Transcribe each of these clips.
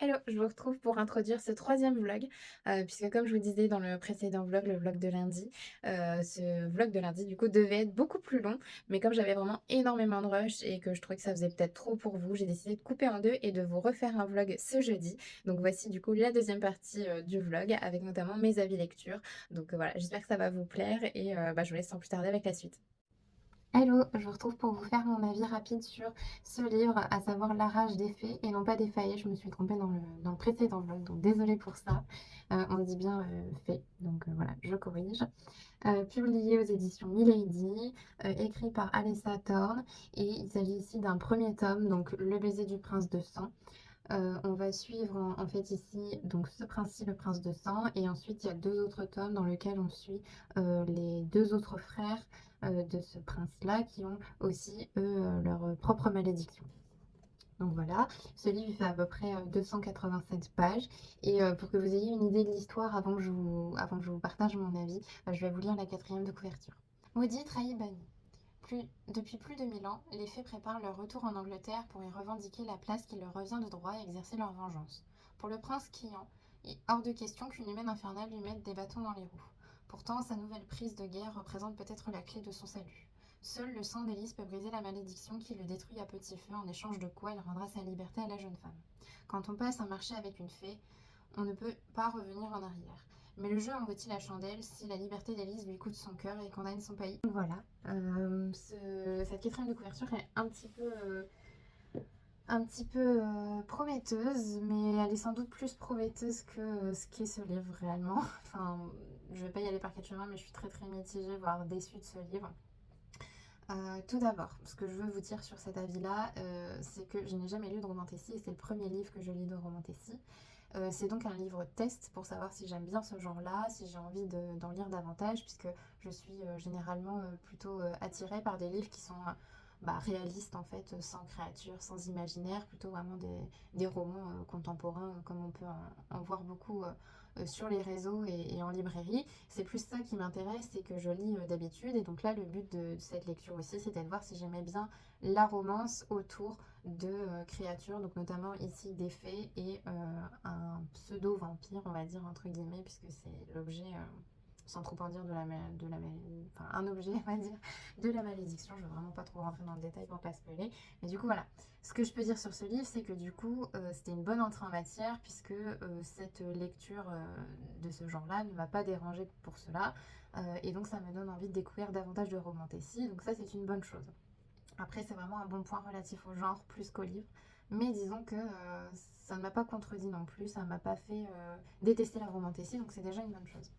Hello, je vous retrouve pour introduire ce troisième vlog, puisque comme je vous disais dans le précédent vlog, le vlog de lundi, ce vlog de lundi du coup devait être beaucoup plus long, mais comme j'avais vraiment énormément de rush et que je trouvais que ça faisait peut-être trop pour vous, j'ai décidé de couper en deux et de vous refaire un vlog ce jeudi. Donc voici du coup la deuxième partie du vlog avec notamment mes avis lecture. Donc voilà, j'espère que ça va vous plaire et je vous laisse sans plus tarder avec la suite. Hello, je vous retrouve pour vous faire mon avis rapide sur ce livre, à savoir La rage des fées et non pas des faillets. Je me suis trompée dans le précédent vlog, donc désolée pour ça. On dit bien fée, donc voilà, je corrige. Publié aux éditions Milady, écrit par Alessa Thorne, et il s'agit ici d'un premier tome, donc Le baiser du prince de sang. On va suivre en fait ici donc ce prince-ci, le prince de sang, et ensuite il y a deux autres tomes dans lesquels on suit les deux autres frères de ce prince-là qui ont aussi eux leur propre malédiction. Donc voilà, ce livre fait à peu près 287 pages et pour que vous ayez une idée de l'histoire avant que je vous partage mon avis, je vais vous lire la quatrième de couverture. Maudit, trahi, banni. Depuis plus de 1000 ans, les fées préparent leur retour en Angleterre pour y revendiquer la place qui leur revient de droit et exercer leur vengeance. Pour le prince Quian, il est hors de question qu'une humaine infernale lui mette des bâtons dans les roues. Pourtant, sa nouvelle prise de guerre représente peut-être la clé de son salut. Seul le sang d'Élise peut briser la malédiction qui le détruit à petit feu, en échange de quoi il rendra sa liberté à la jeune femme. Quand on passe un marché avec une fée, on ne peut pas revenir en arrière. Mais le jeu en vaut-il la chandelle si la liberté d'Élise lui coûte son cœur et condamne son pays? Voilà, cette quatrième de couverture est un petit peu prometteuse, mais elle est sans doute plus prometteuse que ce qu'est ce livre réellement. Enfin, je vais pas y aller par quatre chemins, mais je suis très très mitigée, voire déçue de ce livre. Tout d'abord, ce que je veux vous dire sur cet avis-là, c'est que je n'ai jamais lu de romantasy et c'est le premier livre que je lis de romantasy. C'est donc un livre test pour savoir si j'aime bien ce genre-là, si j'ai envie d'en lire davantage, puisque je suis généralement plutôt attirée par des livres qui sont réalistes en fait, sans créature, sans imaginaire, plutôt vraiment des romans contemporains comme on peut en voir beaucoup sur les réseaux et en librairie. C'est plus ça qui m'intéresse et que je lis d'habitude. Et donc là, le but de cette lecture aussi, c'était de voir si j'aimais bien la romance autour de créatures, donc notamment ici des fées et un pseudo-vampire, on va dire entre guillemets, puisque c'est l'objet, sans trop en dire, enfin un objet, on va dire, de la malédiction. Je ne veux vraiment pas trop rentrer dans le détail pour pas spoiler. Mais du coup, voilà. Ce que je peux dire sur ce livre, c'est que du coup, c'était une bonne entrée en matière, puisque cette lecture de ce genre-là ne m'a pas dérangée pour cela. Et donc, ça me donne envie de découvrir davantage de romantasy. Donc ça, c'est une bonne chose. Après, c'est vraiment un bon point relatif au genre plus qu'au livre. Mais disons que ça ne m'a pas contredit non plus, ça ne m'a pas fait détester la romantasy, donc c'est déjà une bonne chose.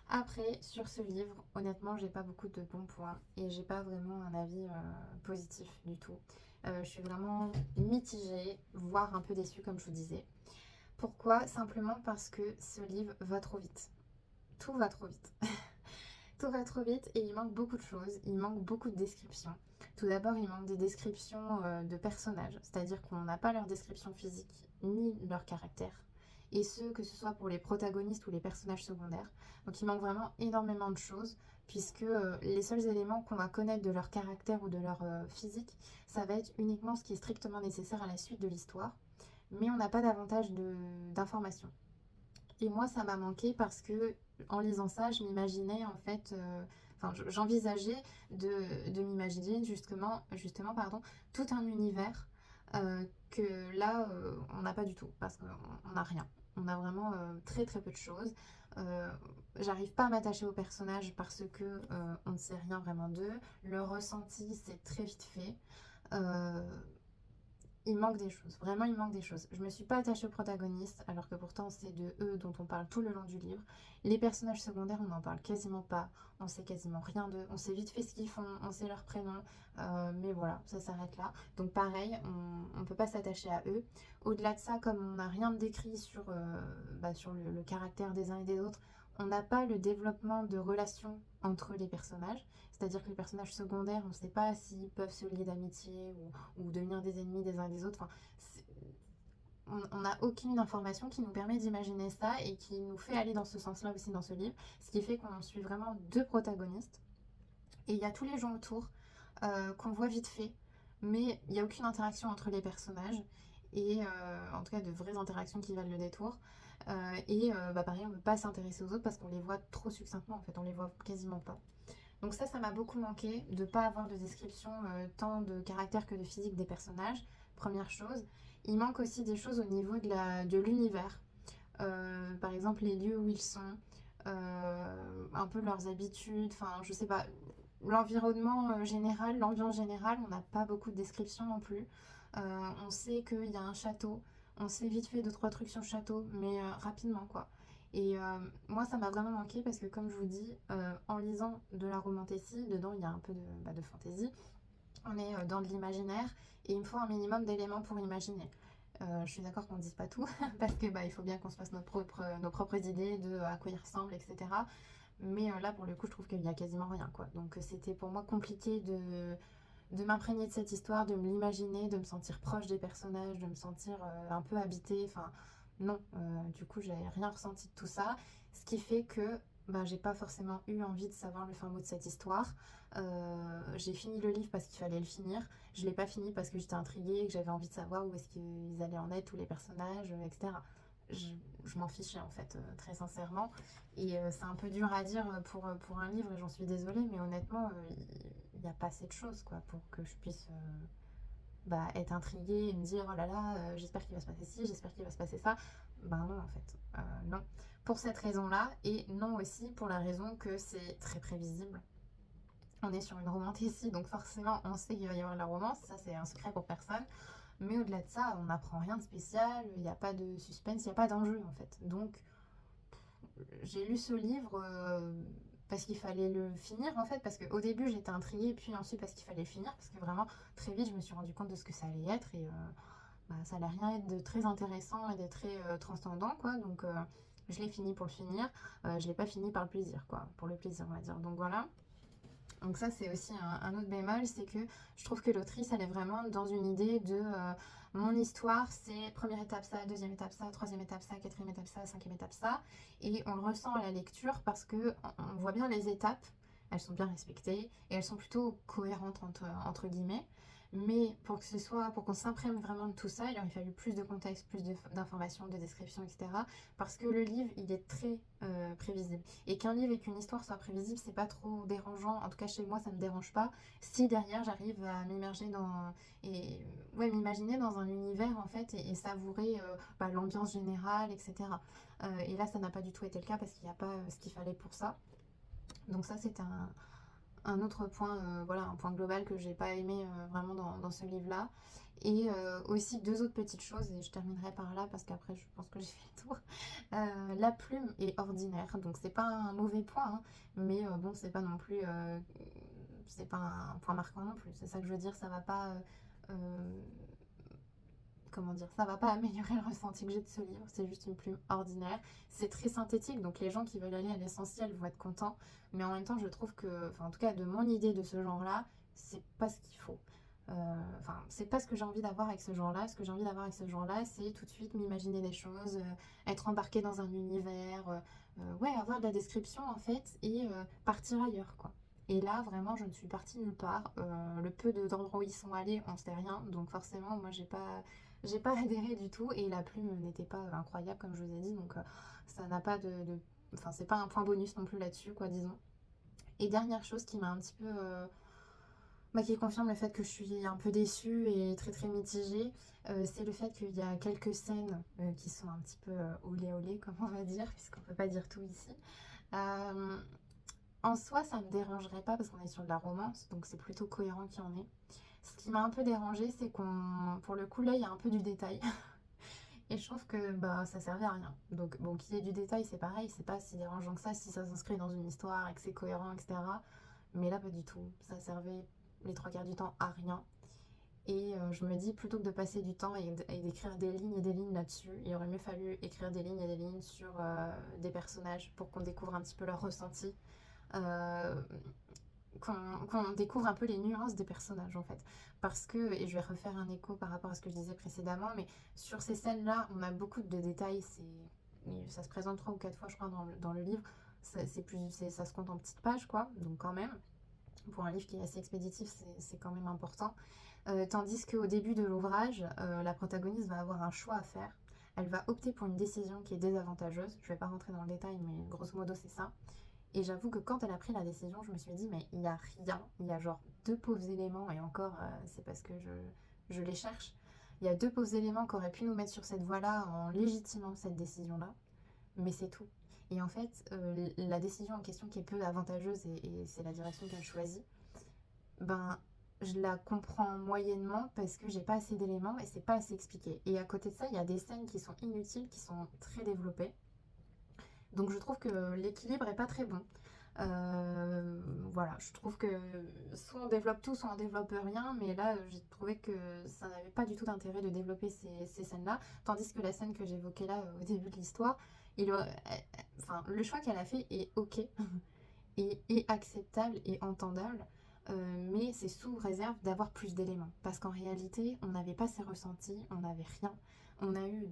Après, sur ce livre, honnêtement, j'ai pas beaucoup de bons points et j'ai pas vraiment un avis positif du tout. Je suis vraiment mitigée, voire un peu déçue, comme je vous disais. Pourquoi? Simplement parce que ce livre va trop vite. Tout va trop vite. Tout va trop vite et il manque beaucoup de choses, il manque beaucoup de descriptions. Tout d'abord, il manque des descriptions de personnages, c'est-à-dire qu'on n'a pas leur description physique ni leur caractère, et ce, que ce soit pour les protagonistes ou les personnages secondaires. Donc il manque vraiment énormément de choses, puisque les seuls éléments qu'on va connaître de leur caractère ou de leur physique, ça va être uniquement ce qui est strictement nécessaire à la suite de l'histoire, mais on n'a pas davantage d'informations. Et moi, ça m'a manqué parce que en lisant ça, je m'imaginais en fait, j'envisageais de m'imaginer justement pardon, tout un univers que là, on n'a pas du tout parce qu'on n'a rien. On a vraiment très très peu de choses. Euh, J'arrive pas à m'attacher aux personnages parce que on ne sait rien vraiment d'eux. Le ressenti, c'est très vite fait. Euh, il manque des choses, vraiment il manque des choses. Je me suis pas attachée aux protagonistes, alors que pourtant c'est de eux dont on parle tout le long du livre. Les personnages secondaires, on n'en parle quasiment pas, on sait quasiment rien d'eux, on sait vite fait ce qu'ils font, on sait leur prénom, mais voilà, ça s'arrête là. Donc pareil, on ne peut pas s'attacher à eux. Au-delà de ça, comme on n'a rien décrit sur le caractère des uns et des autres, on n'a pas le développement de relations entre les personnages. C'est-à-dire que les personnages secondaires, on ne sait pas s'ils peuvent se lier d'amitié ou devenir des ennemis des uns et des autres. Enfin, on n'a aucune information qui nous permet d'imaginer ça et qui nous fait aller dans ce sens-là aussi dans ce livre. Ce qui fait qu'on suit vraiment deux protagonistes. Et il y a tous les gens autour qu'on voit vite fait, mais il n'y a aucune interaction entre les personnages. et en tout cas de vraies interactions qui valent le détour. Pareil, on ne peut pas s'intéresser aux autres parce qu'on les voit trop succinctement, en fait, on les voit quasiment pas. Donc ça m'a beaucoup manqué de ne pas avoir de description tant de caractère que de physique des personnages, première chose. Il manque aussi des choses au niveau de l'univers. Par exemple, les lieux où ils sont, un peu leurs habitudes, enfin, je sais pas, l'environnement général, l'ambiance générale, on n'a pas beaucoup de descriptions non plus. On sait qu'il y a un château, on sait vite fait deux trois trucs sur le château, mais rapidement quoi. Et moi, ça m'a vraiment manqué parce que, comme je vous dis, en lisant de la romantasy, dedans il y a un peu de fantaisie, on est dans de l'imaginaire et il me faut un minimum d'éléments pour imaginer. Je suis d'accord qu'on ne dise pas tout parce que il faut bien qu'on se fasse nos propres idées de à quoi il ressemble, etc. Mais là, pour le coup, je trouve qu'il y a quasiment rien, quoi. Donc c'était pour moi compliqué de m'imprégner de cette histoire, de me l'imaginer, de me sentir proche des personnages, de me sentir un peu habitée. Enfin, non, du coup, j'avais rien ressenti de tout ça. Ce qui fait que j'ai pas forcément eu envie de savoir le fin mot de cette histoire. J'ai fini le livre parce qu'il fallait le finir. Je l'ai pas fini parce que j'étais intriguée et que j'avais envie de savoir où est-ce qu'ils allaient en être, tous les personnages, etc. Je, je m'en fichais en fait, très sincèrement. Et c'est un peu dur à dire pour un livre et j'en suis désolée, mais honnêtement, il n'y a pas assez de choses quoi, pour que je puisse être intriguée et me dire oh là là, j'espère qu'il va se passer ci, j'espère qu'il va se passer ça. Non en fait, non. Pour cette raison-là, et non aussi pour la raison que c'est très prévisible. On est sur une romance ici, donc forcément on sait qu'il va y avoir de la romance, ça c'est un secret pour personne. Mais au-delà de ça, on n'apprend rien de spécial, il n'y a pas de suspense, il n'y a pas d'enjeu en fait. Donc j'ai lu ce livre parce qu'il fallait le finir en fait, parce qu'au début j'étais intriguée, puis ensuite parce qu'il fallait le finir, parce que vraiment très vite je me suis rendu compte de ce que ça allait être et ça allait rien être de très intéressant et de très transcendant quoi, donc je l'ai fini pour le finir, je l'ai pas fini par le plaisir quoi, pour le plaisir on va dire, donc voilà. Donc ça c'est aussi un autre bémol, c'est que je trouve que l'autrice elle est vraiment dans une idée de mon histoire c'est première étape ça, deuxième étape ça, troisième étape ça, quatrième étape ça, cinquième étape ça, et on le ressent à la lecture parce que on voit bien les étapes, elles sont bien respectées et elles sont plutôt cohérentes entre guillemets. Mais pour qu'on s'imprègne vraiment de tout ça, il aurait fallu plus de contexte, plus d'informations, de descriptions, etc. Parce que le livre, il est très prévisible. Et qu'un livre et qu'une histoire soient prévisibles, c'est pas trop dérangeant. En tout cas, chez moi, ça me dérange pas. Si derrière, j'arrive à m'immerger m'imaginer dans un univers, en fait, et savourer l'ambiance générale, etc. Et là, ça n'a pas du tout été le cas parce qu'il n'y a pas ce qu'il fallait pour ça. Donc ça, c'est un autre point, un point global que j'ai pas aimé vraiment dans ce livre-là. Et aussi deux autres petites choses, et je terminerai par là parce qu'après je pense que j'ai fait le tour. La plume est ordinaire, donc c'est pas un mauvais point, hein, mais bon, c'est pas non plus. C'est pas un point marquant non plus, c'est ça que je veux dire, ça va pas. Comment dire, ça va pas améliorer le ressenti que j'ai de ce livre, c'est juste une plume ordinaire. C'est très synthétique, donc les gens qui veulent aller à l'essentiel vont être contents, mais en même temps, je trouve que, en tout cas, de mon idée de ce genre-là, c'est pas ce qu'il faut. C'est pas ce que j'ai envie d'avoir avec ce genre-là. Ce que j'ai envie d'avoir avec ce genre-là, c'est tout de suite m'imaginer des choses, être embarqué dans un univers, avoir de la description en fait, et partir ailleurs, quoi. Et là, vraiment, je ne suis partie nulle part. Le peu d'endroits où ils sont allés, on sait rien, donc forcément, moi, j'ai pas adhéré du tout et la plume n'était pas incroyable comme je vous ai dit, donc ça n'a pas enfin c'est pas un point bonus non plus là-dessus quoi, disons. Et dernière chose qui m'a un petit peu qui confirme le fait que je suis un peu déçue et très très mitigée, c'est le fait qu'il y a quelques scènes qui sont un petit peu olé olé comme on va dire, puisqu'on peut pas dire tout ici. En soi ça me dérangerait pas parce qu'on est sur de la romance, donc c'est plutôt cohérent qu'il y en ait. Ce qui m'a un peu dérangé, c'est pour le coup, là, il y a un peu du détail. Et je trouve que ça servait à rien. Donc, bon, qu'il y ait du détail, c'est pareil, c'est pas si dérangeant que ça, si ça s'inscrit dans une histoire et que c'est cohérent, etc. Mais là, pas du tout. Ça servait les trois quarts du temps à rien. Et je me dis, plutôt que de passer du temps et d'écrire des lignes et des lignes là-dessus, il aurait mieux fallu écrire des lignes et des lignes sur des personnages pour qu'on découvre un petit peu leur ressenti. Euh, qu'on découvre un peu les nuances des personnages en fait. Parce que, et je vais refaire un écho par rapport à ce que je disais précédemment, mais sur ces scènes-là, on a beaucoup de détails, ça se présente 3 ou 4 fois je crois dans le livre, ça se compte en petites pages quoi, donc quand même, pour un livre qui est assez expéditif, c'est quand même important. Tandis qu'au début de l'ouvrage, la protagoniste va avoir un choix à faire. Elle va opter pour une décision qui est désavantageuse. Je ne vais pas rentrer dans le détail, mais grosso modo, c'est ça. Et j'avoue que quand elle a pris la décision, je me suis dit, mais il n'y a rien. Il y a genre deux pauvres éléments, et encore, c'est parce que je les cherche. Il y a deux pauvres éléments qui auraient pu nous mettre sur cette voie-là en légitimant cette décision-là. Mais c'est tout. Et en fait, la décision en question qui est peu avantageuse, et c'est la direction qu'elle choisit, ben, je la comprends moyennement parce que j'ai pas assez d'éléments et c'est pas assez expliqué. Et à côté de ça, il y a des scènes qui sont inutiles, qui sont très développées. Donc je trouve que l'équilibre est pas très bon. Voilà, je trouve que soit on développe tout, soit on développe rien, mais là j'ai trouvé que ça n'avait pas du tout d'intérêt de développer ces scènes-là, tandis que la scène que j'évoquais là au début de l'histoire, enfin, le choix qu'elle a fait est ok, et acceptable et entendable, mais c'est sous réserve d'avoir plus d'éléments. Parce qu'en réalité, on n'avait pas ces ressentis, on n'avait rien. On a eu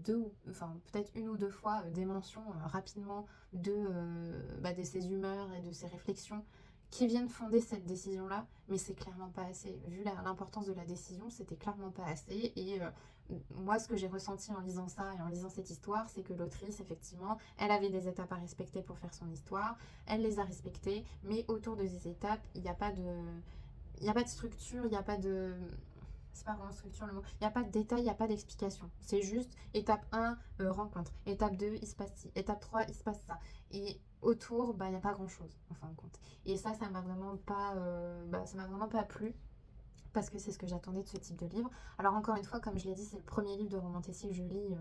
enfin peut-être une ou deux fois des mentions rapidement de ses humeurs et de ses réflexions qui viennent fonder cette décision-là, mais c'est clairement pas assez. Vu l'importance de la décision, c'était clairement pas assez. Et moi, ce que j'ai ressenti en lisant ça et en lisant cette histoire, c'est que l'autrice, effectivement, elle avait des étapes à respecter pour faire son histoire, elle les a respectées, mais autour de ces étapes, il n'y a pas de... Il n'y a pas de structure, il n'y a pas de... C'est pas vraiment structure le mot. Il n'y a pas de détail, il n'y a pas d'explication. C'est juste étape 1, rencontre. Étape 2, il se passe ci. Étape 3, il se passe ça. Et autour, bah, il n'y a pas grand-chose, en fin de compte. Et ça m'a vraiment pas... ça m'a vraiment pas plu. Parce que c'est ce que j'attendais de ce type de livre. Alors encore une fois, comme je l'ai dit, c'est le premier livre de romantasy que je lis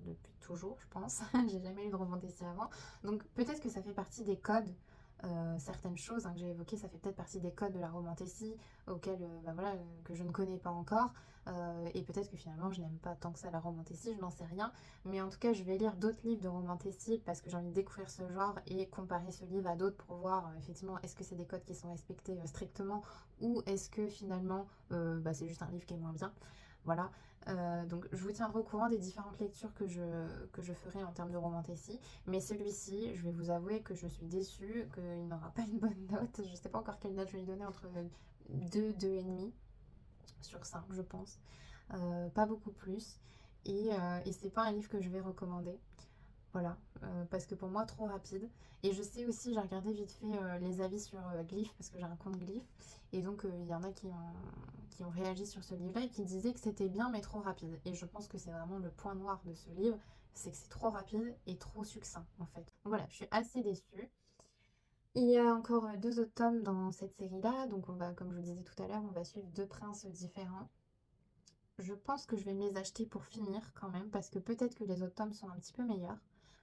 depuis toujours, je pense. J'ai jamais lu de romantasy avant. Donc peut-être que ça fait partie des codes, certaines choses que j'ai évoquées, ça fait peut-être partie des codes de la romantasy auxquels, que je ne connais pas encore. Et peut-être que finalement je n'aime pas tant que ça la romantasy, je n'en sais rien. Mais en tout cas, je vais lire d'autres livres de romantasy parce que j'ai envie de découvrir ce genre et comparer ce livre à d'autres pour voir effectivement est-ce que c'est des codes qui sont respectés strictement ou est-ce que finalement c'est juste un livre qui est moins bien. Voilà. Donc je vous tiendrai au courant des différentes lectures que je ferai en termes de romantasy. Mais celui-ci, je vais vous avouer que je suis déçue, qu'il n'aura pas une bonne note. Je ne sais pas encore quelle note je vais lui donner, entre 2, 2,5 sur 5, je pense. Pas beaucoup plus. Et c'est pas un livre que je vais recommander. Voilà, parce que pour moi, trop rapide. Et je sais aussi, j'ai regardé vite fait les avis sur Glyph, parce que j'ai un compte Glyph. Et donc, il y en a qui ont réagi sur ce livre-là et qui disaient que c'était bien, mais trop rapide. Et je pense que c'est vraiment le point noir de ce livre, c'est que c'est trop rapide et trop succinct, en fait. Donc voilà, je suis assez déçue. Il y a encore deux autres tomes dans cette série-là. Donc, comme je vous disais tout à l'heure, on va suivre deux princes différents. Je pense que je vais me les acheter pour finir quand même, parce que peut-être que les autres tomes sont un petit peu meilleurs,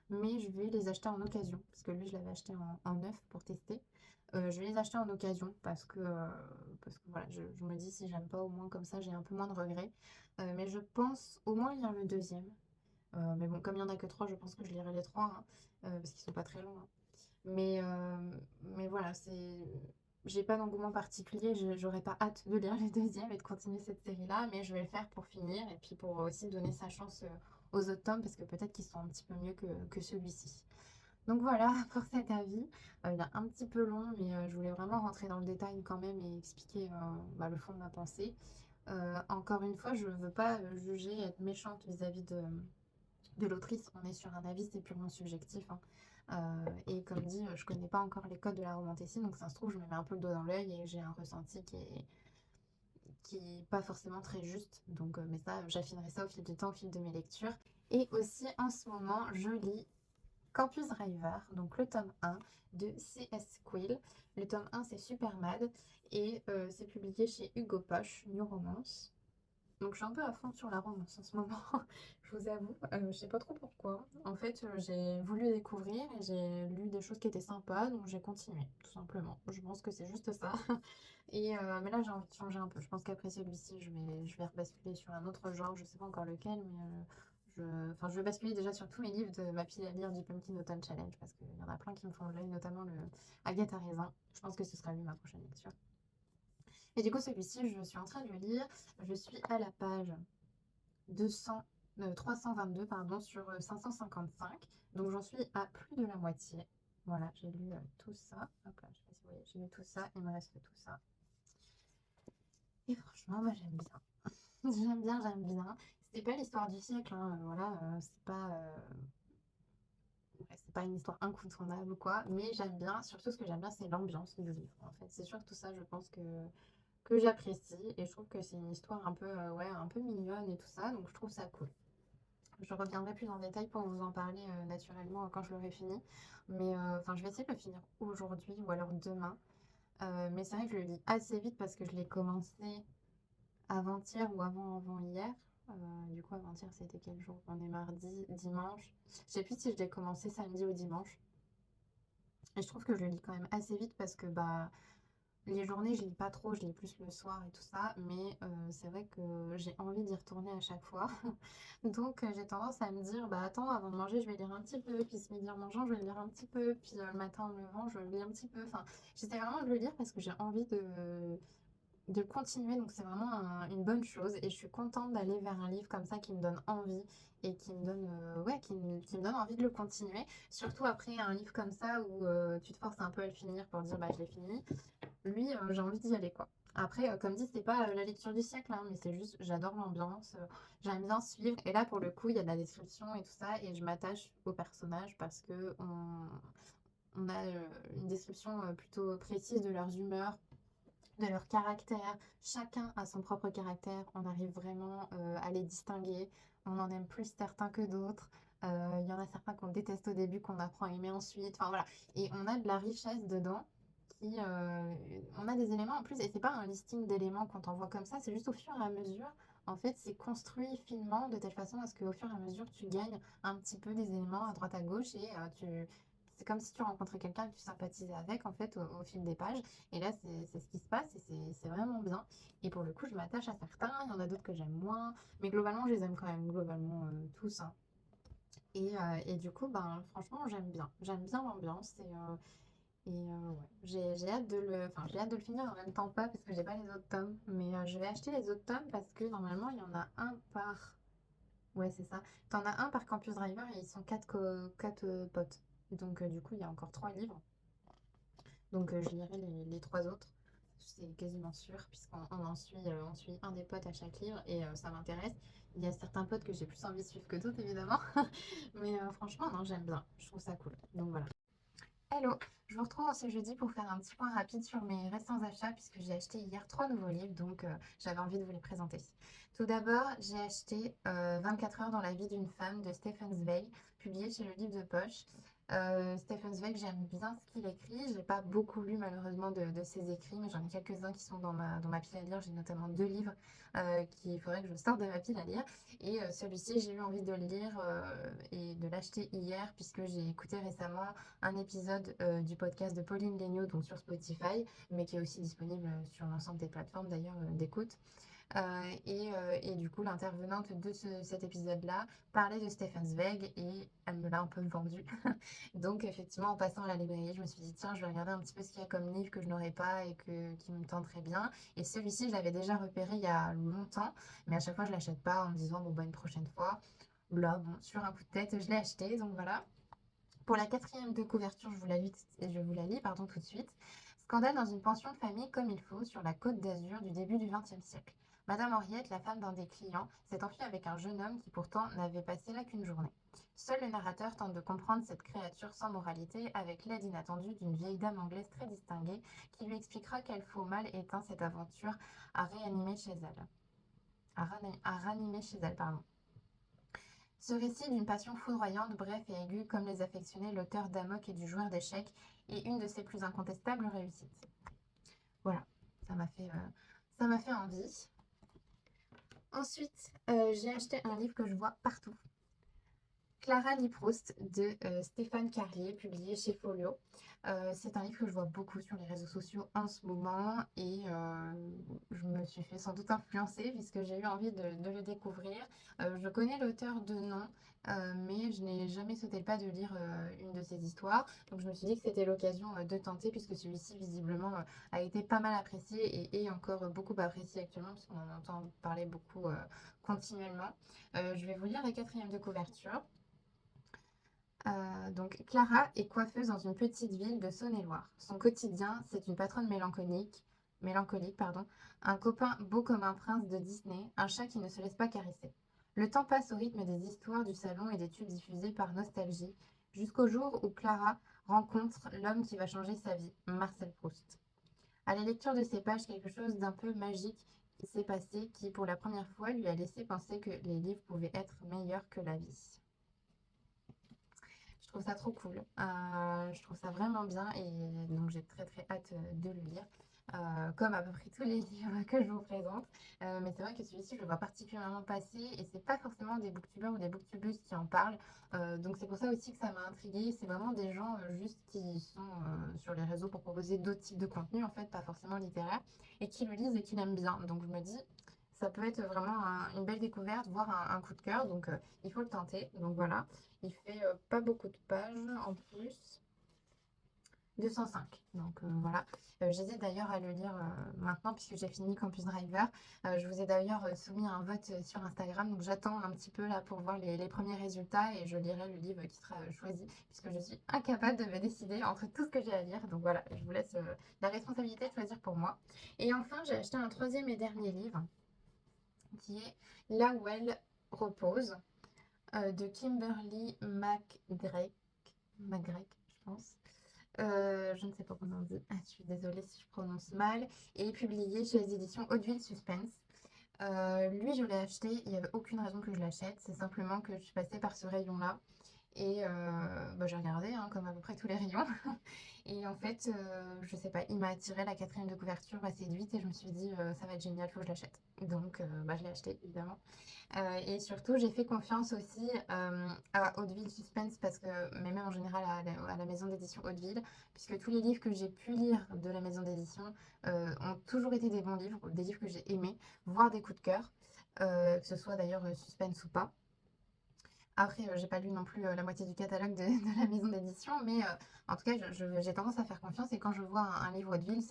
mais je vais les acheter en occasion, parce que lui je l'avais acheté en neuf pour tester. Je vais les acheter en occasion parce que voilà, je me dis si j'aime pas, au moins comme ça j'ai un peu moins de regrets. Mais je pense au moins lire le deuxième. Mais bon, comme il n'y en a que trois, je pense que je lirai les trois, hein, parce qu'ils sont pas très longs, hein. Mais, euh, mais voilà, j'ai pas d'engouement particulier, j'aurais pas hâte de lire les deuxièmes et de continuer cette série-là, mais je vais le faire pour finir et puis pour aussi donner sa chance aux autres tomes parce que peut-être qu'ils sont un petit peu mieux que celui-ci. Donc voilà pour cet avis. Il est un petit peu long, mais je voulais vraiment rentrer dans le détail quand même et expliquer le fond de ma pensée. Encore une fois, je ne veux pas juger, être méchante vis-à-vis de l'autrice. On est sur un avis, c'est purement subjectif, hein. Et comme dit, je connais pas encore les codes de la romantasy, donc ça se trouve, je me mets un peu le doigt dans l'œil et j'ai un ressenti qui est pas forcément très juste. Donc, mais ça, j'affinerai ça au fil du temps, au fil de mes lectures. Et aussi, en ce moment, je lis Campus Driver, donc le tome 1 de C.S. Quill. Le tome 1, c'est Supermad et c'est publié chez Hugo Poche, New Romance. Donc je suis un peu à fond sur la romance en ce moment, je vous avoue. Je sais pas trop pourquoi. En fait, j'ai voulu découvrir et j'ai lu des choses qui étaient sympas, donc j'ai continué, tout simplement. Je pense que c'est juste ça. Mais là, j'ai envie de changer un peu. Je pense qu'après celui-ci, je vais rebasculer sur un autre genre. Je sais pas encore lequel, mais je vais basculer déjà sur tous mes livres de ma pile à lire du Pumpkin Autumn Challenge parce qu'il y en a plein qui me font de l'œil, notamment le Agathe a raisin. Je pense que ce sera lui ma prochaine lecture. Et du coup, celui-ci, je suis en train de le lire. Je suis à la page 322 pardon, sur 555. Donc, j'en suis à plus de la moitié. Voilà, j'ai lu tout ça. Hop là, je sais pas si vous voyez, j'ai lu tout ça. Il me reste tout ça. Et franchement, moi j'aime bien. J'aime bien, j'aime bien. C'est pas l'histoire du siècle, hein, voilà, c'est pas une histoire incontournable ou quoi, mais j'aime bien, surtout ce que j'aime bien, c'est l'ambiance du livre, en fait. C'est surtout ça, je pense que j'apprécie, et je trouve que c'est une histoire un peu, ouais, un peu mignonne et tout ça, donc je trouve ça cool. Je reviendrai plus en détail pour vous en parler naturellement quand je l'aurai fini, mais enfin, je vais essayer de le finir aujourd'hui ou alors demain. Mais c'est vrai que je le lis assez vite parce que je l'ai commencé avant-hier ou avant-hier. Du coup, avant-hier, c'était quel jour? On est mardi, dimanche. Je sais plus si je l'ai commencé samedi ou dimanche. Et je trouve que je le lis quand même assez vite parce que bah les journées, je lis pas trop, je lis plus le soir et tout ça. Mais c'est vrai que j'ai envie d'y retourner à chaque fois. Donc j'ai tendance à me dire, bah attends, avant de manger, je vais lire un petit peu. Puis ce midi en mangeant, je vais lire un petit peu. Puis le matin en me levant, je lis un petit peu. Enfin, j'essaie vraiment de le lire parce que j'ai envie de continuer, donc c'est vraiment une bonne chose et je suis contente d'aller vers un livre comme ça qui me donne envie et qui me donne, ouais, qui me donne envie de le continuer, surtout après un livre comme ça où tu te forces un peu à le finir pour dire bah je l'ai fini. Lui, j'ai envie d'y aller quoi. Après, comme dit, c'est pas la lecture du siècle, hein, mais c'est juste, j'adore l'ambiance, j'aime bien suivre. Et là, pour le coup, il y a de la description et tout ça, et je m'attache aux personnages parce que on a une description plutôt précise de leurs humeurs, de leur caractère. Chacun a son propre caractère. On arrive vraiment à les distinguer. On en aime plus certains que d'autres. Il y en a certains qu'on déteste au début, qu'on apprend à aimer ensuite. Enfin voilà. Et on a de la richesse dedans. On a des éléments en plus, et c'est pas un listing d'éléments qu'on t'envoie comme ça, c'est juste au fur et à mesure. En fait, c'est construit finement de telle façon à ce qu'au fur et à mesure, tu gagnes un petit peu des éléments à droite à gauche et c'est comme si tu rencontrais quelqu'un que tu sympathisais avec en fait au fil des pages. Et là, c'est ce qui se passe et c'est vraiment bien. Et pour le coup, je m'attache à certains. Il y en a d'autres que j'aime moins. Mais globalement, je les aime quand même, globalement, tous, hein. Et du coup, ben, franchement, j'aime bien. J'aime bien l'ambiance. Ouais, j'ai hâte j'ai hâte de le finir en même temps pas parce que j'ai pas les autres tomes. Mais je vais acheter les autres tomes parce que normalement, il y en a un par... Ouais, c'est ça. T'en as un par Campus Driver et ils sont quatre potes. Donc, du coup, il y a encore trois livres. Donc je lirai les trois autres. C'est quasiment sûr, puisqu'on on suit un des potes à chaque livre et ça m'intéresse. Il y a certains potes que j'ai plus envie de suivre que d'autres, évidemment. Mais franchement, non, j'aime bien. Je trouve ça cool. Donc voilà. Hello, je vous retrouve ce jeudi pour faire un petit point rapide sur mes récents achats, puisque j'ai acheté hier trois nouveaux livres, donc j'avais envie de vous les présenter. Tout d'abord, j'ai acheté 24 heures dans la vie d'une femme de Stephen Zweig, publié chez le Livre de Poche. Stephen Zweig, j'aime bien ce qu'il écrit. J'ai pas beaucoup lu malheureusement de ses écrits, mais j'en ai quelques-uns qui sont dans ma pile à lire. J'ai notamment deux livres qu'il faudrait que je sorte de ma pile à lire. Et celui-ci, j'ai eu envie de le lire et de l'acheter hier, puisque j'ai écouté récemment un épisode du podcast de Pauline Léniaud, donc sur Spotify, mais qui est aussi disponible sur l'ensemble des plateformes d'ailleurs d'écoute. Et du coup, l'intervenante de cet épisode-là parlait de Stefan Zweig et elle me l'a un peu vendu. Donc, effectivement, en passant à la librairie, je me suis dit, tiens, je vais regarder un petit peu ce qu'il y a comme livre que je n'aurais pas et qui me tenterait bien. Et celui-ci, je l'avais déjà repéré il y a longtemps, mais à chaque fois, je ne l'achète pas en me disant, bon, bah, une prochaine fois. Là, bon, sur un coup de tête, je l'ai acheté, donc voilà. Pour la quatrième de couverture, je vous la lis pardon, tout de suite. Scandale dans une pension de famille comme il faut sur la côte d'Azur du début du XXe siècle. Madame Henriette, la femme d'un des clients, s'est enfuie avec un jeune homme qui pourtant n'avait passé là qu'une journée. Seul le narrateur tente de comprendre cette créature sans moralité avec l'aide inattendue d'une vieille dame anglaise très distinguée qui lui expliquera quel faux mal éteint cette aventure à réanimer chez elle. À ranimer chez elle, pardon. Ce récit d'une passion foudroyante, bref et aiguë comme les affectionnait l'auteur d'Amok et du joueur d'échecs est une de ses plus incontestables réussites. Voilà, ça m'a fait envie. Ensuite, j'ai acheté un livre que je vois partout. Clara lit Proust de Stéphane Carlier, publié chez Folio. C'est un livre que je vois beaucoup sur les réseaux sociaux en ce moment et je me suis fait sans doute influencer puisque j'ai eu envie de le découvrir. Je connais l'auteur de nom, mais je n'ai jamais sauté le pas de lire une de ses histoires. Donc je me suis dit que c'était l'occasion de tenter puisque celui-ci visiblement a été pas mal apprécié et est encore beaucoup apprécié actuellement puisqu'on en entend parler beaucoup continuellement. Je vais vous lire la quatrième de couverture. Donc, Clara est coiffeuse dans une petite ville de Saône-et-Loire. Son quotidien, c'est une patronne mélancolique, mélancolique, pardon, un copain beau comme un prince de Disney, un chat qui ne se laisse pas caresser. Le temps passe au rythme des histoires du salon et des tubes diffusés par Nostalgie, jusqu'au jour où Clara rencontre l'homme qui va changer sa vie, Marcel Proust. À la lecture de ces pages, quelque chose d'un peu magique qui s'est passé, qui pour la première fois lui a laissé penser que les livres pouvaient être meilleurs que la vie. Je trouve ça trop cool. Je trouve ça vraiment bien et donc j'ai très très hâte de le lire. Comme à peu près tous les livres que je vous présente. Mais c'est vrai que celui-ci, je le vois particulièrement passer et c'est pas forcément des booktubeurs ou des booktubeuses qui en parlent. Donc c'est pour ça aussi que ça m'a intriguée. C'est vraiment des gens juste qui sont sur les réseaux pour proposer d'autres types de contenus, en fait, pas forcément littéraires, et qui le lisent et qui l'aiment bien. Donc je me dis, ça peut être vraiment une belle découverte, voire un coup de cœur. Donc il faut le tenter. Donc voilà. Il fait pas beaucoup de pages en plus. 205. Donc voilà. J'hésite d'ailleurs à le lire maintenant puisque j'ai fini Campus Driver. Je vous ai d'ailleurs soumis un vote sur Instagram. Donc j'attends un petit peu là pour voir les premiers résultats et je lirai le livre qui sera choisi puisque je suis incapable de me décider entre tout ce que j'ai à lire. Donc voilà, je vous laisse la responsabilité de choisir pour moi. Et enfin, j'ai acheté un troisième et dernier livre qui est Là où elle repose de Kimberly McGregor, je pense. Je ne sais pas comment on dit. Ah, je suis désolée si je prononce mal. Et publié chez les éditions Hauteville Suspense. Lui, je l'ai acheté. Il n'y avait aucune raison que je l'achète. C'est simplement que je suis passée par ce rayon-là. Et bah, j'ai regardé, hein, comme à peu près tous les rayons. Et en fait, je sais pas, il m'a attiré la quatrième de couverture, m'a séduite et je me suis dit, ça va être génial, faut que je l'achète. Donc, bah, je l'ai acheté, évidemment. Et surtout, j'ai fait confiance aussi à Hauteville Suspense, parce que, mais même en général à la maison d'édition Hauteville, puisque tous les livres que j'ai pu lire de la maison d'édition ont toujours été des bons livres, des livres que j'ai aimés, voire des coups de cœur, que ce soit d'ailleurs suspense ou pas. Après, j'ai pas lu non plus la moitié du catalogue de la maison d'édition, mais en tout cas, j'ai tendance à faire confiance et quand je vois un livre de ville,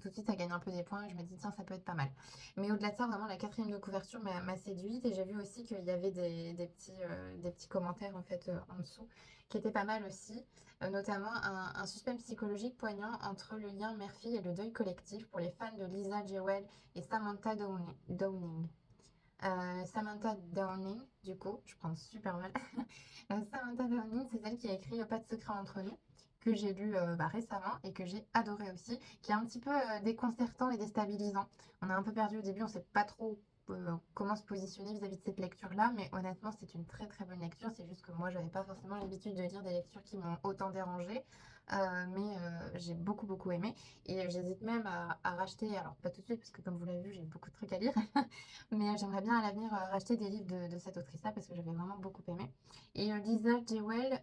tout de suite, ça gagne un peu des points et je me dis, tiens, ça peut être pas mal. Mais au-delà de ça, vraiment, la quatrième de couverture m'a séduite et j'ai vu aussi qu'il y avait des petits commentaires en fait en dessous qui étaient pas mal aussi, notamment un suspense psychologique poignant entre le lien mère-fille et le deuil collectif pour les fans de Lisa Jewell et Samantha Downing. Samantha Downing, du coup, je prends super mal. Samantha Downing, c'est celle qui a écrit Pas de secret entre nous, que j'ai lu bah, récemment et que j'ai adoré aussi, qui est un petit peu déconcertant et déstabilisant. On a un peu perdu au début, on ne sait pas trop comment se positionner vis-à-vis de cette lecture-là, mais honnêtement, c'est une très très bonne lecture. C'est juste que moi, j'avais pas forcément l'habitude de lire des lectures qui m'ont autant dérangée, mais j'ai beaucoup beaucoup aimé et j'hésite même à racheter, alors pas tout de suite parce que comme vous l'avez vu, j'ai beaucoup de trucs à lire, mais j'aimerais bien à l'avenir racheter des livres de cette autrice-là parce que j'avais vraiment beaucoup aimé. Et Lisa Jewell,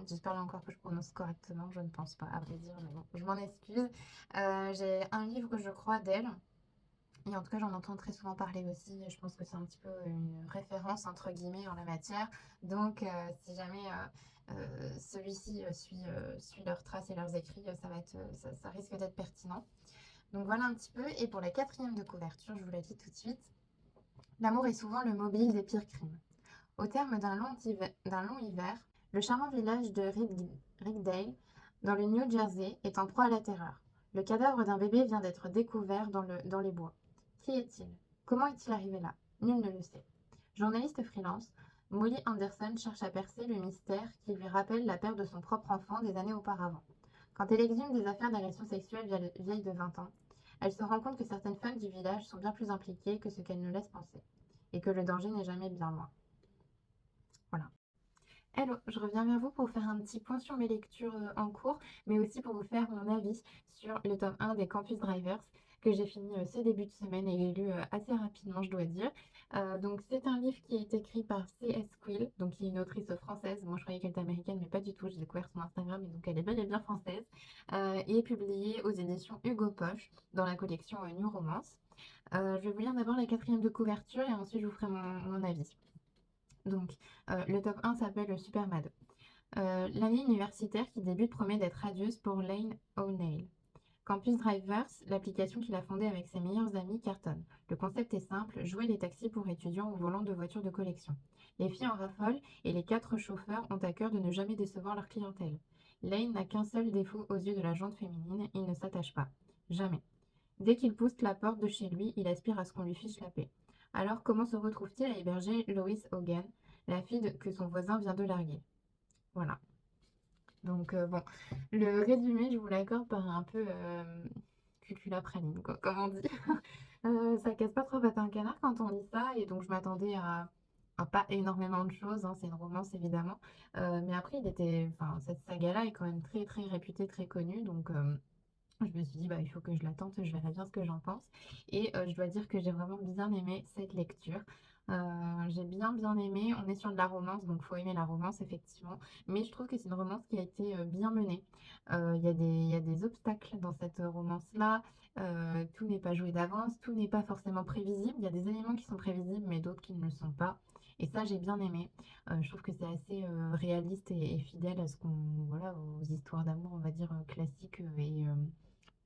j'espère là encore que je prononce correctement, je ne pense pas à vrai dire, mais bon, je m'en excuse. J'ai un livre, je crois, d'elle. Et en tout cas, j'en entends très souvent parler aussi. Je pense que c'est un petit peu une référence, entre guillemets, en la matière. Donc, si jamais celui-ci suit leurs traces et leurs écrits, ça risque d'être pertinent. Donc, voilà un petit peu. Et pour la quatrième de couverture, je vous la dis tout de suite. L'amour est souvent le mobile des pires crimes. Au terme d'un long hiver, le charmant village de Rigdale, dans le New Jersey, est en proie à la terreur. Le cadavre d'un bébé vient d'être découvert dans les bois. Qui est-il? Comment est-il arrivé là? Nul ne le sait. Journaliste freelance, Molly Anderson cherche à percer le mystère qui lui rappelle la perte de son propre enfant des années auparavant. Quand elle exhume des affaires d'agression sexuelle vieilles de 20 ans, elle se rend compte que certaines femmes du village sont bien plus impliquées que ce qu'elle ne laisse penser, et que le danger n'est jamais bien loin. Voilà. Hello, je reviens vers vous pour faire un petit point sur mes lectures en cours, mais aussi pour vous faire mon avis sur le tome 1 des Campus Drivers que j'ai fini ce début de semaine et j'ai lu assez rapidement, je dois dire. Donc c'est un livre qui est écrit par C.S. Quill, donc qui est une autrice française. Moi je croyais qu'elle était américaine, mais pas du tout. J'ai découvert son Instagram et donc elle est bel et bien française. Et publiée aux éditions Hugo Poche dans la collection New Romance. Je vais vous lire d'abord la quatrième de couverture et ensuite je vous ferai mon avis. Donc, le top 1 s'appelle Supermad. L'année universitaire qui débute promet d'être radieuse pour Lane O'Neill. Campus Drivers, l'application qu'il a fondée avec ses meilleurs amis, cartonne. Le concept est simple, jouer les taxis pour étudiants au volant de voitures de collection. Les filles en raffolent et les 4 chauffeurs ont à cœur de ne jamais décevoir leur clientèle. Lane n'a qu'un seul défaut aux yeux de la gente féminine, il ne s'attache pas. Jamais. Dès qu'il pousse la porte de chez lui, il aspire à ce qu'on lui fiche la paix. Alors comment se retrouve-t-il à héberger Lois Hogan, la fille que son voisin vient de larguer? Voilà. Donc bon, le résumé, je vous l'accorde, paraît un peu cuculapraline, quoi, comme on dit. Ça casse pas trop pattes à un canard quand on lit ça, et donc je m'attendais à pas énormément de choses, hein, c'est une romance évidemment. Mais après, enfin, cette saga-là est quand même très très réputée, très connue, donc je me suis dit, bah, il faut que je la tente, je verrai bien ce que j'en pense. Et je dois dire que j'ai vraiment bien aimé cette lecture. J'ai bien aimé. On est sur de la romance, donc faut aimer la romance, effectivement. Mais je trouve que c'est une romance qui a été bien menée. Il y a des obstacles dans cette romance-là. Tout n'est pas joué d'avance, tout n'est pas forcément prévisible. Il y a des éléments qui sont prévisibles, mais d'autres qui ne le sont pas. Et ça, j'ai bien aimé. Je trouve que c'est assez réaliste et fidèle à voilà, aux histoires d'amour, on va dire, classiques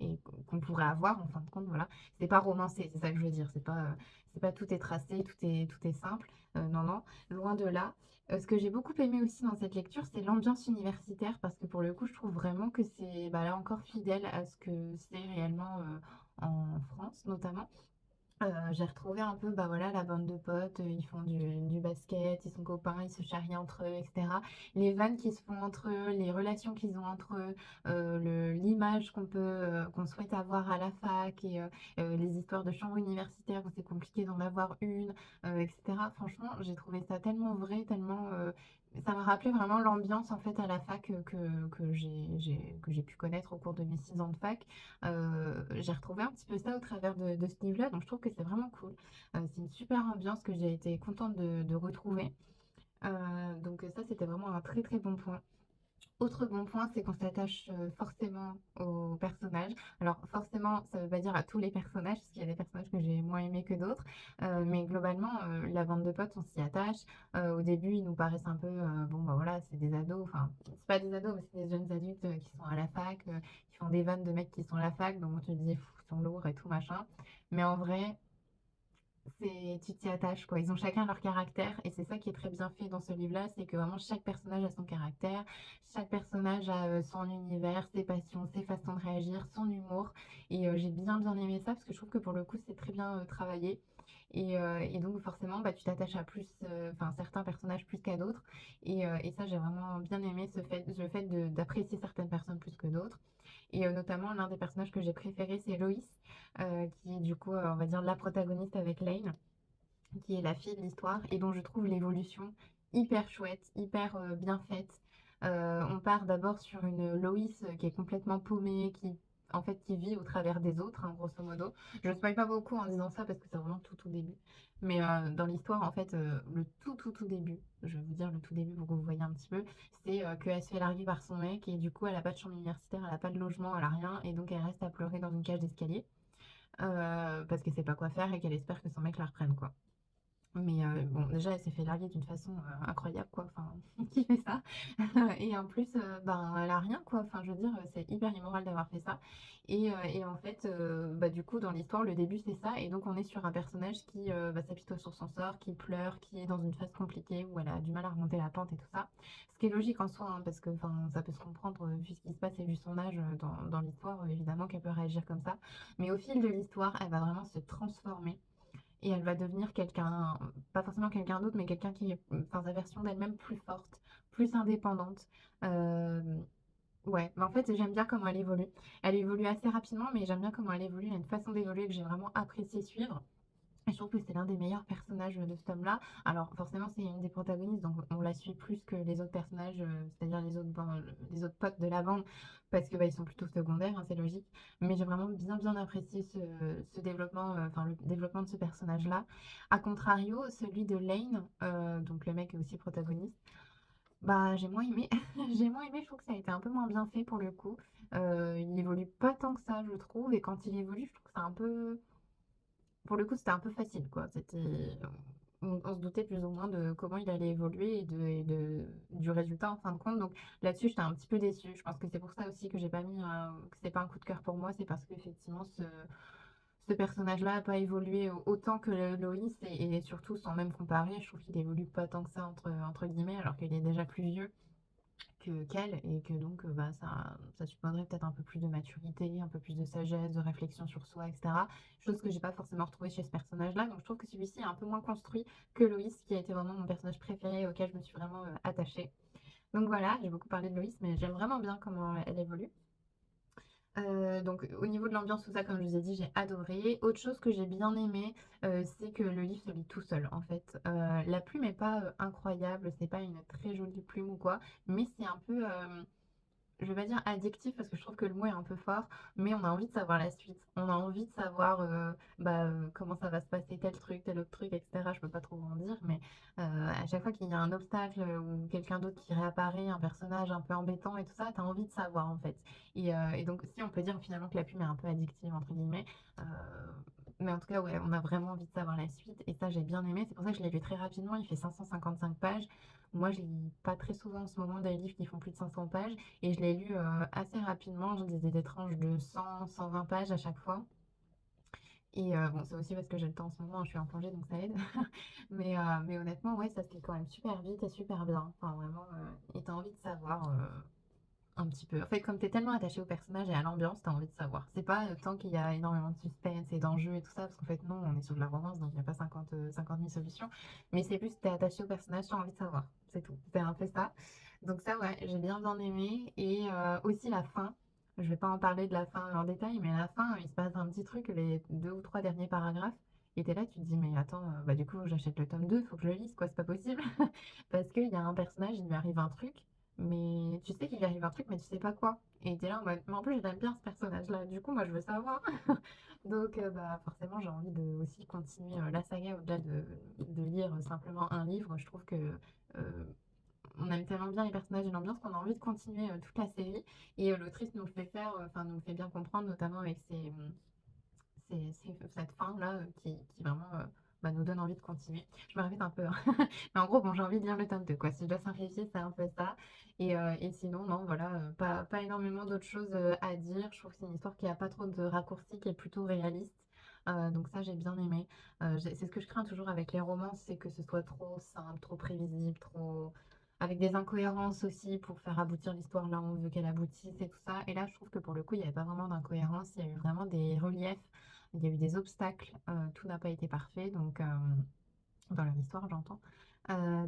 et qu'on pourrait avoir en fin de compte, voilà. C'est pas romancé, c'est ça que je veux dire. C'est pas tout est tracé, tout est simple. Non, non, loin de là. Ce que j'ai beaucoup aimé aussi dans cette lecture, c'est l'ambiance universitaire, parce que pour le coup, je trouve vraiment que c'est bah, là encore fidèle à ce que c'est réellement en France, notamment. J'ai retrouvé un peu, bah voilà, la bande de potes, ils font du basket, ils sont copains, ils se charrient entre eux, etc. Les vannes qui se font entre eux, les relations qu'ils ont entre eux, l'image qu'on souhaite avoir à la fac et les histoires de chambre universitaire où c'est compliqué d'en avoir une, etc. Franchement, j'ai trouvé ça tellement vrai, tellement ça m'a rappelé vraiment l'ambiance en fait à la fac que j'ai pu connaître au cours de mes 6 ans de fac. J'ai retrouvé un petit peu ça au travers de ce livre-là, donc je trouve que c'est vraiment cool. C'est une super ambiance que j'ai été contente de retrouver. Donc ça, c'était vraiment un très très bon point. Autre bon point, c'est qu'on s'attache forcément aux personnages. Alors forcément, ça veut pas dire à tous les personnages, parce qu'il y a des personnages que j'ai moins aimés que d'autres. Mais globalement, la bande de potes, on s'y attache. Au début, ils nous paraissent un peu, bon bah voilà, c'est des ados. Enfin, c'est pas des ados, mais c'est des jeunes adultes qui sont à la fac, qui font des vannes de mecs qui sont à la fac. Donc on te dit, ils sont lourds et tout machin. Mais en vrai, tu t'y attaches, quoi. Ils ont chacun leur caractère et c'est ça qui est très bien fait dans ce livre-là, c'est que vraiment chaque personnage a son caractère, chaque personnage a son univers, ses passions, ses façons de réagir, son humour. Et j'ai bien aimé ça parce que je trouve que pour le coup c'est très bien travaillé. Et donc forcément bah, tu t'attaches à plus, enfin certains personnages plus qu'à d'autres. Et ça j'ai vraiment bien aimé le fait d'apprécier certaines personnes plus que d'autres. Et notamment, l'un des personnages que j'ai préféré, c'est Loïs, qui est du coup, on va dire, la protagoniste avec Lane, qui est la fille de l'histoire, et dont je trouve l'évolution hyper chouette, hyper bien faite. On part d'abord sur une Loïs qui est complètement paumée, en fait, qui vit au travers des autres, hein, grosso modo. Je ne spoil pas beaucoup en disant ça parce que c'est vraiment tout début. Mais dans l'histoire, en fait, le tout début, je vais vous dire le tout début pour que vous voyez un petit peu, c'est qu'elle se fait larguer par son mec et du coup, elle n'a pas de chambre universitaire, elle n'a pas de logement, elle n'a rien et donc elle reste à pleurer dans une cage d'escalier parce qu'elle sait pas quoi faire et qu'elle espère que son mec la reprenne, quoi. Mais bon, déjà, elle s'est fait larguer d'une façon incroyable, quoi. Enfin, qui fait ça? Et en plus, ben, elle a rien, quoi. Enfin, je veux dire, c'est hyper immoral d'avoir fait ça. Et en fait, bah, du coup, dans l'histoire, le début, c'est ça. Et donc, on est sur un personnage qui bah, s'apitoie sur son sort, qui pleure, qui est dans une phase compliquée où elle a du mal à remonter la pente et tout ça. Ce qui est logique en soi, hein, parce que enfin, ça peut se comprendre vu ce qui se passe et vu son âge dans l'histoire, évidemment qu'elle peut réagir comme ça. Mais au fil de l'histoire, elle va vraiment se transformer et elle va devenir quelqu'un, pas forcément quelqu'un d'autre, mais quelqu'un qui est, enfin, sa version d'elle-même plus forte, plus indépendante. Euh, ouais, mais en fait, j'aime bien comment elle évolue. Elle évolue assez rapidement, mais j'aime bien comment elle évolue. Elle a une façon d'évoluer que j'ai vraiment apprécié suivre. Et je trouve que c'est l'un des meilleurs personnages de ce tome-là. Alors, forcément, c'est une des protagonistes, donc on la suit plus que les autres personnages, c'est-à-dire les autres potes de la bande, parce que bah, ils sont plutôt secondaires, hein, c'est logique. Mais j'ai vraiment bien apprécié ce développement, enfin le développement de ce personnage-là. A contrario, celui de Lane, donc le mec est aussi protagoniste, bah j'ai moins aimé. J'ai moins aimé, je trouve que ça a été un peu moins bien fait pour le coup. Il évolue pas tant que ça, je trouve, et quand il évolue, je trouve que c'est un peu pour le coup, c'était un peu facile, quoi. On se doutait plus ou moins de comment il allait évoluer du résultat en fin de compte. Donc là-dessus, j'étais un petit peu déçue. Je pense que c'est pour ça aussi que j'ai pas mis que c'est pas un coup de cœur pour moi. C'est parce qu'effectivement, ce personnage-là n'a pas évolué autant que Loïs et surtout sans même comparer, je trouve qu'il évolue pas tant que ça entre guillemets, alors qu'il est déjà plus vieux. qu'elle et que donc bah, ça supposerait peut-être un peu plus de maturité, un peu plus de sagesse, de réflexion sur soi, etc. Chose que j'ai pas forcément retrouvée chez ce personnage-là. Donc je trouve que celui-ci est un peu moins construit que Loïs, qui a été vraiment mon personnage préféré auquel je me suis vraiment attachée. Donc voilà, j'ai beaucoup parlé de Loïs, mais j'aime vraiment bien comment elle évolue. Donc au niveau de l'ambiance, tout ça, comme je vous ai dit, j'ai adoré. Autre chose que j'ai bien aimé, c'est que le livre se lit tout seul, en fait. La plume est pas, incroyable, c'est pas une très jolie plume ou quoi, mais c'est un peu, je vais pas dire addictif parce que je trouve que le mot est un peu fort, mais on a envie de savoir la suite. On a envie de savoir comment ça va se passer, tel truc, tel autre truc, etc. Je peux pas trop en dire, mais à chaque fois qu'il y a un obstacle ou quelqu'un d'autre qui réapparaît, un personnage un peu embêtant et tout ça, t'as envie de savoir en fait. Et donc, si on peut dire finalement que la plume est un peu addictive, entre guillemets, euh, mais en tout cas, ouais, on a vraiment envie de savoir la suite, et ça, j'ai bien aimé. C'est pour ça que je l'ai lu très rapidement. Il fait 555 pages. Moi, je lis pas très souvent en ce moment des livres qui font plus de 500 pages. Et je l'ai lu assez rapidement, je lisais des tranches de 100, 120 pages à chaque fois. Et bon, c'est aussi parce que j'ai le temps en ce moment, je suis en congé, donc ça aide. Mais honnêtement, ouais, ça se lit quand même super vite et super bien. Enfin, vraiment, et t'as envie de savoir un petit peu. En fait, comme t'es tellement attaché au personnage et à l'ambiance, t'as envie de savoir. C'est pas tant qu'il y a énormément de suspense et d'enjeux et tout ça, parce qu'en fait, non, on est sur de la romance, donc il n'y a pas 50 000 solutions. Mais c'est plus, t'es attaché au personnage, t'as envie de savoir. C'est tout. C'est un peu ça. Donc ça, ouais, j'ai bien aimé. Et aussi la fin. Je vais pas en parler de la fin en détail, mais à la fin, il se passe un petit truc, les deux ou trois derniers paragraphes. Et t'es là, tu te dis, mais attends, bah du coup, j'achète le tome 2, faut que je le lise, quoi, c'est pas possible. Parce qu'il y a un personnage, il lui arrive un truc, mais tu sais qu'il lui arrive un truc, mais tu sais pas quoi. Et t'es là en mode, mais en plus, j'aime bien ce personnage-là, du coup, moi, je veux savoir. Donc, bah, forcément, j'ai envie de aussi continuer la saga au-delà de lire simplement un livre. Je trouve que euh, on aime tellement bien les personnages et l'ambiance qu'on a envie de continuer toute la série. Et l'autrice nous le fait faire, enfin, nous le fait bien comprendre, notamment avec cette fin-là qui vraiment bah, nous donne envie de continuer. Je me répète un peu, hein. Mais en gros, bon, j'ai envie de lire le tome 2, quoi. Si je dois simplifier, c'est un peu ça. Et sinon, non, voilà, pas énormément d'autres choses à dire. Je trouve que c'est une histoire qui a pas trop de raccourcis, qui est plutôt réaliste. Donc ça, j'ai bien aimé. C'est ce que je crains toujours avec les romans, c'est que ce soit trop simple, trop prévisible, trop avec des incohérences aussi pour faire aboutir l'histoire là où on veut qu'elle aboutisse et tout ça. Et là, je trouve que pour le coup, il n'y avait pas vraiment d'incohérence. Il y a eu vraiment des reliefs, il y a eu des obstacles. Tout n'a pas été parfait, donc dans leur histoire, j'entends.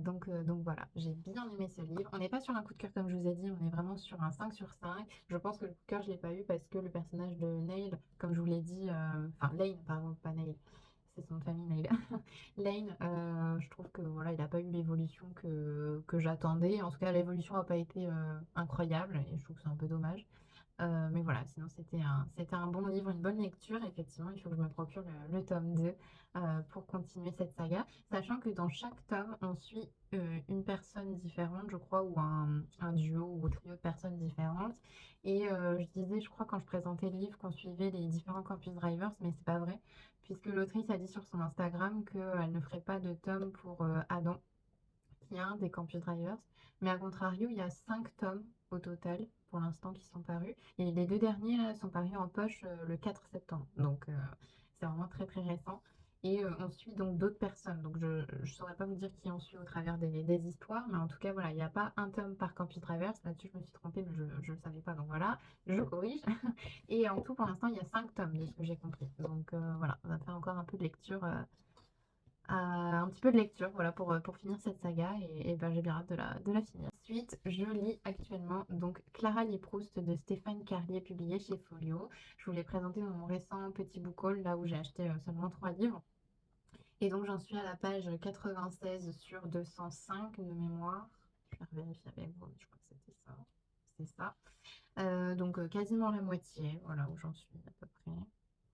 Donc voilà, j'ai bien aimé ce livre. On n'est pas sur un coup de cœur comme je vous ai dit, on est vraiment sur un 5 sur 5. Je pense que le coup de cœur, je ne l'ai pas eu parce que le personnage de Neil, comme je vous l'ai dit, enfin Lane, pardon, pas Neil, c'est son nom de famille Neil. Lane, je trouve que voilà, il n'a pas eu l'évolution que j'attendais. En tout cas, l'évolution n'a pas été incroyable et je trouve que c'est un peu dommage. Mais voilà, sinon c'était un bon livre, une bonne lecture. Effectivement, il faut que je me procure le tome 2 pour continuer cette saga. Sachant que dans chaque tome, on suit une personne différente, je crois, ou un duo ou trio de personnes différentes. Et je disais, je crois, quand je présentais le livre, qu'on suivait les différents Campus Drivers, mais c'est pas vrai, puisque l'autrice a dit sur son Instagram qu'elle ne ferait pas de tome pour Adam, qui est un des Campus Drivers. Mais à contrario, il y a 5 tomes au total pour l'instant qui sont parus. Et les deux derniers là, sont parus en poche le 4 septembre. Donc c'est vraiment très très récent. Et on suit donc d'autres personnes. Donc je ne saurais pas vous dire qui on suit au travers des histoires. Mais en tout cas, voilà, il n'y a pas un tome par Campus Drivers. Là-dessus, je me suis trompée, mais je ne le savais pas. Donc voilà, je corrige. Et en tout, pour l'instant, il y a 5 tomes de ce que j'ai compris. Donc voilà, on va faire encore un peu de lecture un petit peu de lecture, voilà, pour finir cette saga, et ben, j'ai bien hâte de la finir. Ensuite, je lis actuellement donc Clara lit Proust de Stéphane Carlier, publié chez Folio. Je vous l'ai présenté dans mon récent petit book haul, là où j'ai acheté seulement 3 livres. Et donc j'en suis à la page 96 sur 205 de mémoire. Je vais vérifier avec vous, mais je crois que c'était ça. C'est ça. Donc quasiment la moitié, voilà où j'en suis à peu près.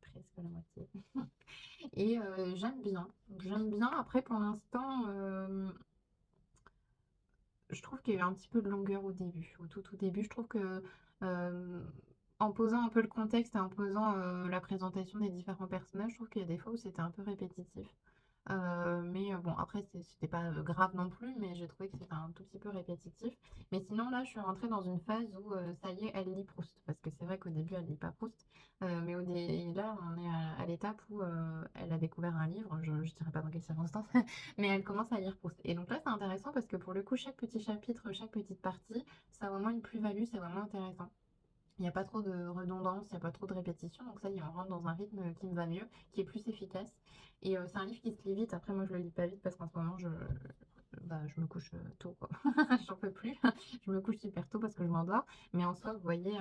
Presque la moitié. Et j'aime bien. J'aime bien. Après, pour l'instant, je trouve qu'il y a eu un petit peu de longueur au début. Au tout début, je trouve que euh, en posant un peu le contexte et en posant la présentation des différents personnages, je trouve qu'il y a des fois où c'était un peu répétitif. Mais bon, après, c'était pas grave non plus, mais j'ai trouvé que c'était un tout petit peu répétitif. Mais sinon, là, je suis rentrée dans une phase où ça y est, elle lit Proust. Parce que c'est vrai qu'au début, elle lit pas Proust. Là, on est à l'étape où elle a découvert un livre, je ne dirais pas dans quelles circonstances, mais elle commence à lire Proust. Et donc là, c'est intéressant parce que pour le coup, chaque petit chapitre, chaque petite partie, ça a vraiment une plus-value, c'est vraiment intéressant. Il n'y a pas trop de redondance, il n'y a pas trop de répétition, donc ça y est, on rentre dans un rythme qui me va mieux, qui est plus efficace. Et c'est un livre qui se lit vite. Après, moi, je le lis pas vite parce qu'en ce moment, je me couche tôt, quoi. J'en peux plus. Je me couche super tôt parce que je m'endors. Mais en soi, vous voyez,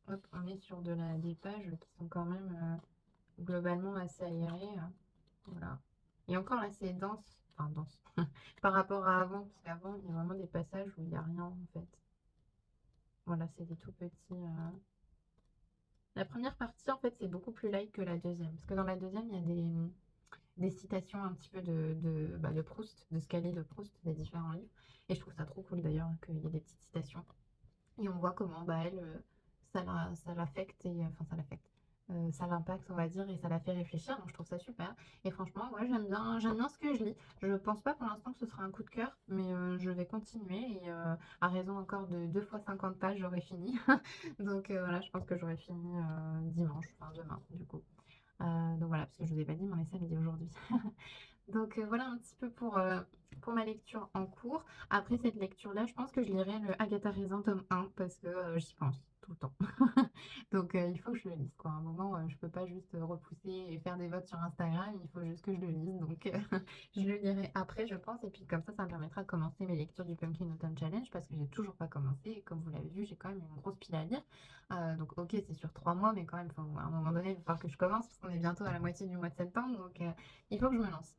hop, on est sur des pages qui sont quand même globalement assez aérées. Voilà. Et encore là, c'est dense, enfin dense, par rapport à avant, parce qu'avant, il y a vraiment des passages où il n'y a rien en fait. Voilà, c'est des tout petits. La première partie, en fait, c'est beaucoup plus light que la deuxième. Parce que dans la deuxième, il y a des citations un petit peu de Proust, de ce qu'a de Proust, des différents livres. Et je trouve ça trop cool d'ailleurs qu'il y ait des petites citations. Et on voit comment bah, elle, ça l'affecte, et enfin ça l'affecte. Ça l'impacte, on va dire, et ça la fait réfléchir. Donc je trouve ça super. Et franchement, ouais, j'aime bien ce que je lis. Je pense pas pour l'instant que ce sera un coup de cœur, mais je vais continuer. Et à raison encore de 2 fois 50 pages, j'aurai fini. Donc voilà, je pense que j'aurai fini dimanche, enfin demain, du coup. Donc voilà, parce que je vous ai pas dit, mais on est samedi aujourd'hui. Donc voilà un petit peu pour ma lecture en cours. Après cette lecture-là, je pense que je lirai le Agatha Raisin tome 1 parce que j'y pense tout le temps. Donc il faut que je le lise, quoi. À un moment, je peux pas juste repousser et faire des votes sur Instagram, il faut juste que je le lise. Donc je le lirai après, je pense. Et puis comme ça me permettra de commencer mes lectures du Pumpkin Autumn Challenge parce que j'ai toujours pas commencé. Et comme vous l'avez vu, j'ai quand même une grosse pile à lire. Donc ok, c'est sur 3 mois, mais quand même, à un moment donné, il va falloir que je commence parce qu'on est bientôt à la moitié du mois de septembre. Donc il faut que je me lance.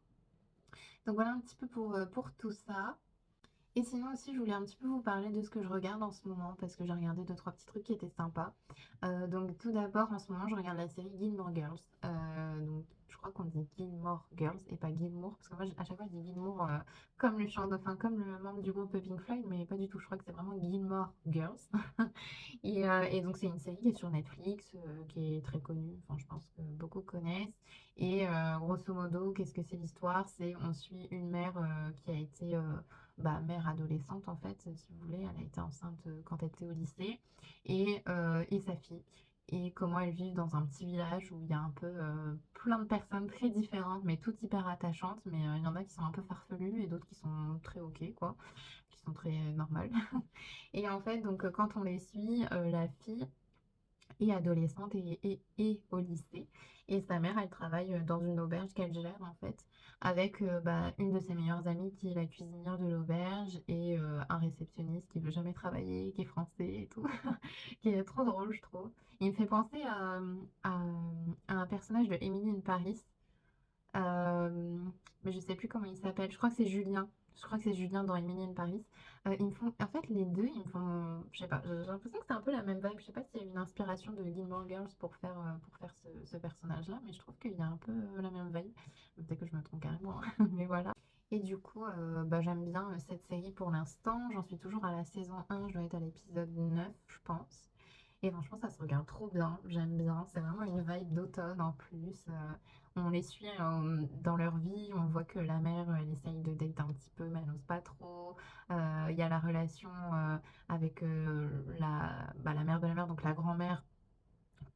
Donc voilà un petit peu pour tout ça. Et sinon aussi, je voulais un petit peu vous parler de ce que je regarde en ce moment, parce que j'ai regardé deux, trois petits trucs qui étaient sympas. Donc tout d'abord, en ce moment, je regarde la série Gilmore Girls. Donc je crois qu'on dit Gilmore Girls et pas Gilmour, parce que moi, à chaque fois, je dis Gilmour comme le enfin, comme le membre du groupe Pink Floyd, mais pas du tout. Je crois que c'est vraiment Gilmore Girls. Et donc c'est une série qui est sur Netflix, qui est très connue, enfin je pense que beaucoup connaissent. Et grosso modo, qu'est-ce que c'est l'histoire? C'est on suit une mère qui a été mère adolescente en fait, si vous voulez. Elle a été enceinte quand elle était au lycée et sa fille. Et comment elles vivent dans un petit village où il y a un peu plein de personnes très différentes, mais toutes hyper attachantes. Mais il y en a qui sont un peu farfelues et d'autres qui sont très ok, quoi, qui sont très normales. Et en fait, donc quand on les suit, la fille est adolescente et au lycée. Et sa mère, elle travaille dans une auberge qu'elle gère en fait, avec une de ses meilleures amies qui est la cuisinière de l'auberge et un réceptionniste qui veut jamais travailler, qui est français et tout, qui est trop drôle, je trouve. Il me fait penser à un personnage de Emily in Paris. Mais je sais plus comment il s'appelle. Je crois que c'est Julien. Je crois que c'est Julien dans Emily in Paris. Ils me font... En fait, les deux, ils me font... Je sais pas, j'ai l'impression que c'est un peu la même vibe. Je sais pas s'il y a une inspiration de Gilmore Girls pour faire ce personnage-là, mais je trouve qu'il y a un peu la même vibe. Peut-être que je me trompe carrément, hein, mais voilà. Et du coup, j'aime bien cette série pour l'instant. J'en suis toujours à la saison 1, je dois être à l'épisode 9, je pense. Et franchement, ça se regarde trop bien. J'aime bien. C'est vraiment une vibe d'automne en plus. On les suit dans leur vie. On voit que la mère, elle essaye de date un petit peu, mais elle n'ose pas trop. Il y a la relation avec la mère de la mère, donc la grand-mère,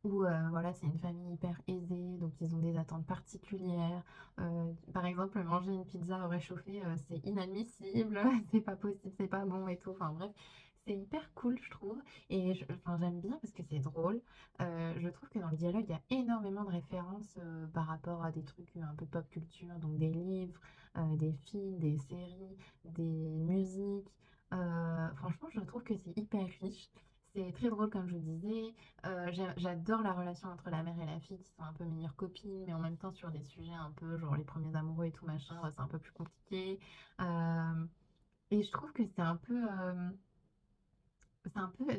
où voilà, c'est une famille hyper aisée, donc ils ont des attentes particulières. Par exemple, manger une pizza au réchauffé, c'est inadmissible, c'est pas possible, c'est pas bon et tout. Enfin bref, c'est hyper cool, je trouve. Et enfin, j'aime bien parce que c'est drôle. Je trouve que dans le dialogue, il y a énormément de références par rapport à des trucs un peu pop culture, donc des livres, des films, des séries, des musiques. Franchement, je trouve que c'est hyper riche. C'est très drôle, comme je vous disais. J'adore la relation entre la mère et la fille qui sont un peu meilleures copines, mais en même temps sur des sujets un peu genre les premiers amoureux et tout machin, c'est un peu plus compliqué. Euh, et je trouve que c'est un peu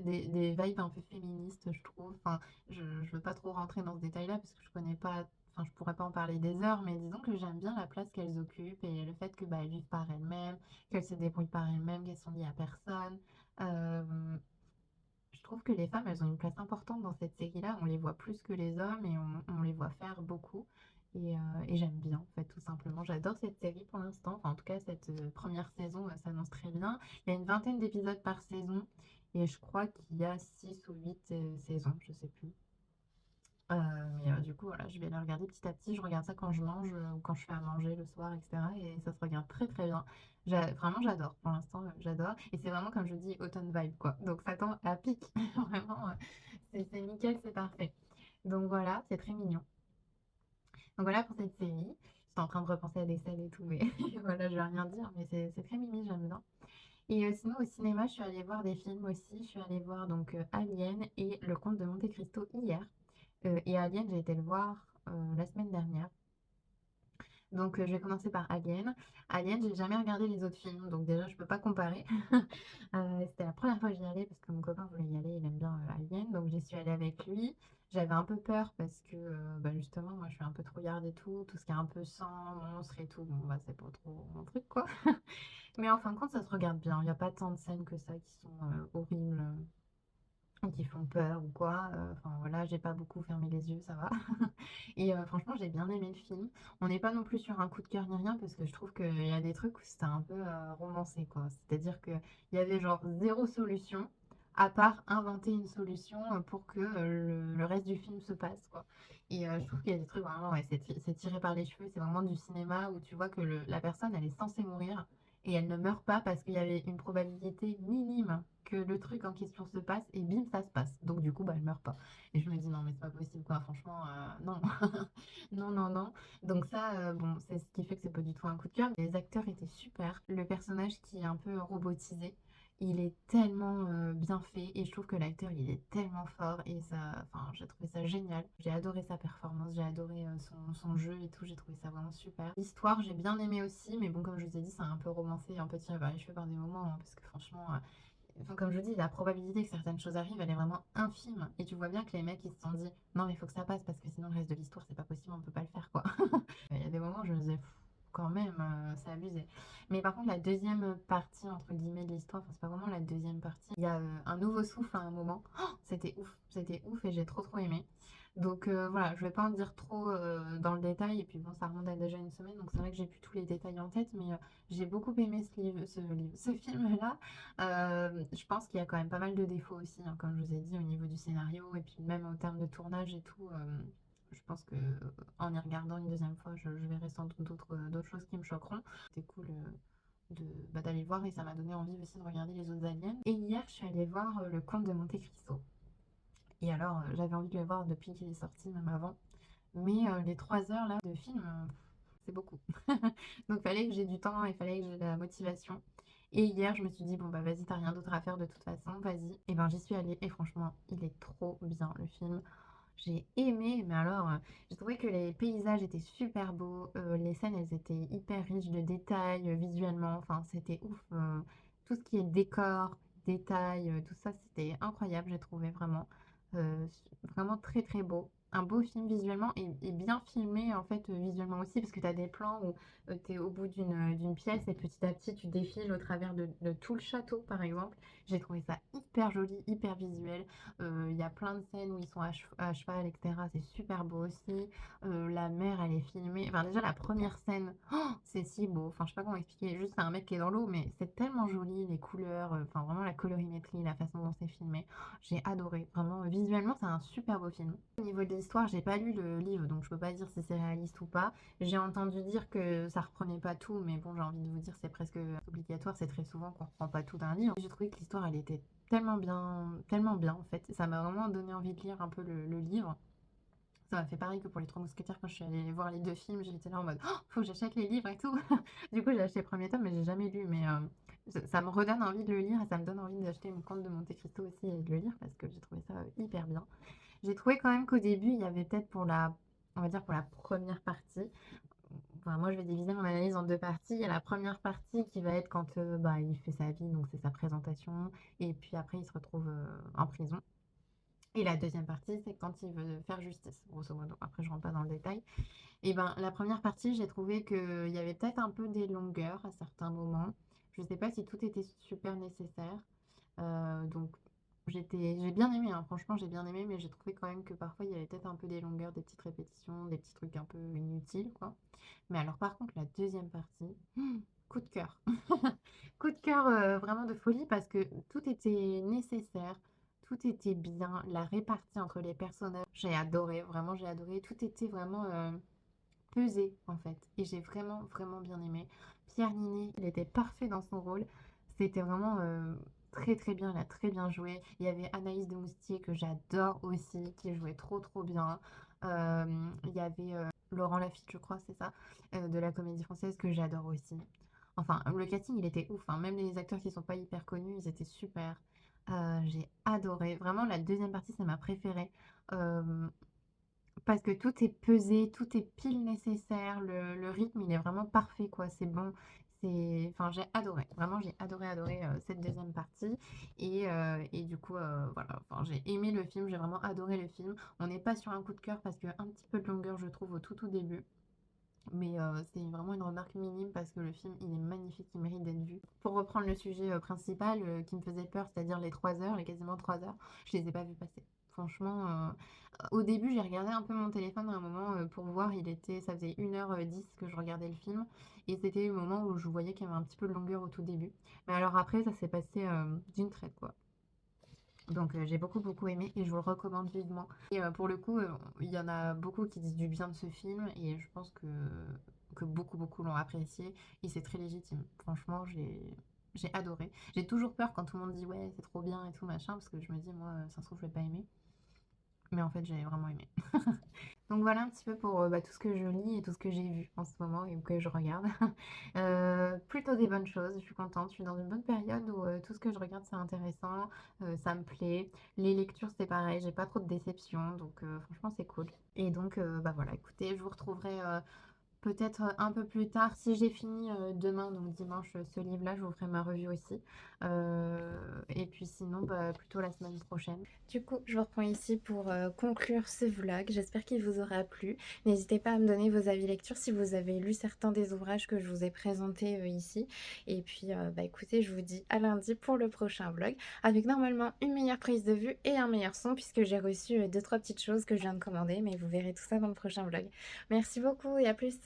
des vibes un peu féministes, je trouve. Enfin, je veux pas trop rentrer dans ce détail-là parce que je connais pas, enfin, je pourrais pas en parler des heures, mais disons que j'aime bien la place qu'elles occupent et le fait que elles vivent par elles-mêmes, qu'elles se débrouillent par elles-mêmes, qu'elles sont liées à personne. Euh, je trouve que les femmes, elles ont une place importante dans cette série-là. On les voit plus que les hommes et on les voit faire beaucoup. et j'aime bien, en fait, tout simplement. J'adore cette série pour l'instant. Enfin, en tout cas, cette première saison s'annonce très bien. Il y a une vingtaine d'épisodes par saison et je crois qu'il y a 6 ou 8 saisons, je sais plus. Euh, mais du coup, voilà, je vais la regarder petit à petit. Je regarde ça quand je mange ou quand je fais à manger le soir, etc. Et ça se regarde très très bien. Vraiment, j'adore. Pour l'instant, j'adore. Et c'est vraiment, comme je dis, automne vibe, quoi. Donc ça tombe à pic. Vraiment, c'est nickel, c'est parfait. Donc voilà, c'est très mignon. Donc voilà pour cette série. J'étais en train de repenser à des scènes et tout, mais voilà, je vais rien dire, mais c'est très mimi, j'aime bien. Et sinon, au cinéma, je suis allée voir des films aussi. Je suis allée voir donc Alien et Le Comte de Monte-Cristo hier. Et Alien, j'ai été le voir la semaine dernière. Donc, je vais commencer par Alien. Alien, j'ai jamais regardé les autres films, donc déjà, je peux pas comparer. C'était la première fois que j'y allais parce que mon copain voulait y aller, il aime bien Alien, donc j'y suis allée avec lui. J'avais un peu peur parce que, bah, justement, moi, je suis un peu trouillarde et tout ce qui est un peu sang, monstre et tout, bon, bah, c'est pas trop mon truc, quoi. Mais en fin de compte, ça se regarde bien. Il n'y a pas tant de scènes que ça qui sont horribles, qui font peur ou quoi. Enfin voilà, j'ai pas beaucoup fermé les yeux, ça va. Et franchement, j'ai bien aimé le film. On n'est pas non plus sur un coup de cœur ni rien parce que je trouve qu'il y a des trucs où c'était un peu romancé, quoi. C'est-à-dire qu'il y avait genre zéro solution à part inventer une solution pour que le reste du film se passe, quoi. Et je trouve qu'il y a des trucs vraiment, ouais, c'est tiré par les cheveux. C'est vraiment du cinéma où tu vois que la personne, elle est censée mourir et elle ne meurt pas parce qu'il y avait une probabilité minime que le truc en question se passe et bim, ça se passe. Donc du coup, bah, elle meurt pas. Et je me dis non, mais c'est pas possible, quoi. Franchement, non. Non, non, non. Donc ça, bon, c'est ce qui fait que c'est pas du tout un coup de cœur. Les acteurs étaient super. Le personnage qui est un peu robotisé, il est tellement bien fait et je trouve que l'acteur, il est tellement fort et ça, enfin, j'ai trouvé ça génial. J'ai adoré sa performance, j'ai adoré son jeu et tout, j'ai trouvé ça vraiment super. L'histoire, j'ai bien aimé aussi, mais bon, comme je vous ai dit, c'est un peu romancé, un peu tiré par les cheveux par des moments, hein, parce que franchement, enfin, comme je vous dis, la probabilité que certaines choses arrivent, elle est vraiment infime. Et tu vois bien que les mecs, ils se sont dit, non, mais il faut que ça passe parce que sinon le reste de l'histoire, c'est pas possible, on peut pas le faire, quoi. Il y a des moments où je me disais, pff, quand même, c'est abusé. Mais par contre, la deuxième partie, entre guillemets, de l'histoire, enfin, c'est pas vraiment la deuxième partie, il y a un nouveau souffle à un moment. Oh, c'était ouf et j'ai trop trop aimé. Donc voilà, je vais pas en dire trop dans le détail. Et puis bon, ça remonte à déjà une semaine, donc c'est vrai que j'ai plus tous les détails en tête, mais j'ai beaucoup aimé ce film-là. Je pense qu'il y a quand même pas mal de défauts aussi, hein, comme je vous ai dit, au niveau du scénario et puis même en termes de tournage et tout. Je pense que en y regardant une deuxième fois, je verrai sans doute d'autres choses qui me choqueront. C'était cool d'aller le voir et ça m'a donné envie aussi de regarder les autres aliens. Et hier, je suis allée voir Le Comte de Monte-Cristo. Et alors, j'avais envie de le voir depuis qu'il est sorti, même avant. Mais les 3 heures là de film, c'est beaucoup. Donc fallait que j'ai du temps, il fallait que j'ai de la motivation. Et hier, je me suis dit, bon bah vas-y, t'as rien d'autre à faire de toute façon, vas-y. Et ben j'y suis allée et franchement, il est trop bien le film. J'ai aimé, mais alors, j'ai trouvé que les paysages étaient super beaux, les scènes, elles étaient hyper riches de détails, visuellement, enfin, c'était ouf. Tout ce qui est décor, détails, tout ça, c'était incroyable, j'ai trouvé vraiment. Vraiment très très beau. Un beau film visuellement et bien filmé en fait visuellement aussi parce que tu as des plans où tu es au bout d'une pièce et petit à petit tu défiles au travers de tout le château par exemple. J'ai trouvé ça hyper joli, hyper visuel. Il y a plein de scènes où ils sont à cheval, etc. C'est super beau aussi. La mer, elle est filmée. Enfin, déjà, la première scène, oh, c'est si beau. Enfin, je sais pas comment expliquer. Juste, c'est un mec qui est dans l'eau, mais c'est tellement joli, les couleurs, enfin, vraiment la colorimétrie, la façon dont c'est filmé. J'ai adoré. Vraiment, visuellement, c'est un super beau film. Au niveau de l'histoire, j'ai pas lu le livre, donc je peux pas dire si c'est réaliste ou pas. J'ai entendu dire que ça reprenait pas tout, mais bon, j'ai envie de vous dire, c'est presque obligatoire. C'est très souvent qu'on reprend pas tout d'un livre. J'ai trouvé que l'histoire, elle était tellement bien en fait. Ça m'a vraiment donné envie de lire un peu le livre. Ça m'a fait pareil que pour les Trois Mousquetaires quand je suis allée voir les 2 films. J'étais là en mode, oh, faut que j'achète les livres et tout. Du coup, j'ai acheté le premier tome, mais j'ai jamais lu. Mais ça me redonne envie de le lire et ça me donne envie d'acheter mon Comte de Monte Cristo aussi et de le lire parce que j'ai trouvé ça hyper bien. J'ai trouvé quand même qu'au début, il y avait peut-être on va dire pour la première partie. Enfin, moi, je vais diviser mon analyse en 2 parties. Il y a la première partie qui va être quand bah, il fait sa vie, donc c'est sa présentation, et puis après, il se retrouve en prison. Et la deuxième partie, c'est quand il veut faire justice, grosso modo. Après, je rentre pas dans le détail. Et ben, la première partie, j'ai trouvé qu'il y avait peut-être un peu des longueurs à certains moments. Je sais pas si tout était super nécessaire. Donc, J'ai bien aimé, hein, franchement, j'ai bien aimé, mais j'ai trouvé quand même que parfois il y avait peut-être un peu des longueurs, des petites répétitions, des petits trucs un peu inutiles, quoi. Mais alors, par contre, la deuxième partie, coup de cœur. Coup de cœur vraiment de folie parce que tout était nécessaire, tout était bien, la répartie entre les personnages, j'ai adoré, vraiment, j'ai adoré. Tout était vraiment pesé, en fait. Et j'ai vraiment, vraiment bien aimé. Pierre Niney, il était parfait dans son rôle. C'était vraiment très très bien, il a très bien joué. Il y avait Anaïs de Moustier que j'adore aussi, qui jouait trop trop bien. Il y avait Laurent Lafitte, je crois, c'est ça, de la Comédie Française que j'adore aussi. Enfin, le casting, il était ouf, hein. Même les acteurs qui sont pas hyper connus, ils étaient super. J'ai adoré. Vraiment, la deuxième partie, c'est ma préférée. Euh, Parce que tout est pesé, tout est pile nécessaire, le rythme il est vraiment parfait quoi, c'est bon. Enfin j'ai adoré, vraiment j'ai adoré adoré cette deuxième partie et du coup voilà, enfin, j'ai aimé le film, j'ai vraiment adoré le film. On n'est pas sur un coup de cœur parce qu'il y a un petit peu de longueur je trouve au tout début. Mais c'est vraiment une remarque minime parce que le film, il est magnifique, il mérite d'être vu. Pour reprendre le sujet principal qui me faisait peur, c'est-à-dire les 3 heures, les quasiment 3 heures, je les ai pas vus passer. Franchement, au début, j'ai regardé un peu mon téléphone à un moment pour voir, ça faisait 1h10 que je regardais le film, et c'était le moment où je voyais qu'il y avait un petit peu de longueur au tout début. Mais alors après, ça s'est passé d'une traite, quoi. Donc j'ai beaucoup beaucoup aimé et je vous le recommande vivement. Et pour le coup, il y en a beaucoup qui disent du bien de ce film et je pense que beaucoup beaucoup l'ont apprécié et c'est très légitime. Franchement, j'ai adoré. J'ai toujours peur quand tout le monde dit ouais c'est trop bien et tout machin parce que je me dis moi ça se trouve je vais pas aimer. Mais en fait j'ai vraiment aimé. Donc voilà un petit peu pour tout ce que je lis et tout ce que j'ai vu en ce moment et que je regarde. Plutôt des bonnes choses, je suis contente. Je suis dans une bonne période où tout ce que je regarde c'est intéressant, ça me plaît. Les lectures c'est pareil, j'ai pas trop de déceptions, donc franchement c'est cool. Et donc voilà, écoutez, je vous retrouverai peut-être un peu plus tard, si j'ai fini demain, donc dimanche, ce livre-là, je vous ferai ma review aussi. Et puis sinon, plutôt la semaine prochaine. Du coup, je vous reprends ici pour conclure ce vlog. J'espère qu'il vous aura plu. N'hésitez pas à me donner vos avis lecture si vous avez lu certains des ouvrages que je vous ai présentés ici. Et puis, écoutez, je vous dis à lundi pour le prochain vlog, avec normalement une meilleure prise de vue et un meilleur son, puisque j'ai reçu 2-3 petites choses que je viens de commander, mais vous verrez tout ça dans le prochain vlog. Merci beaucoup et à plus!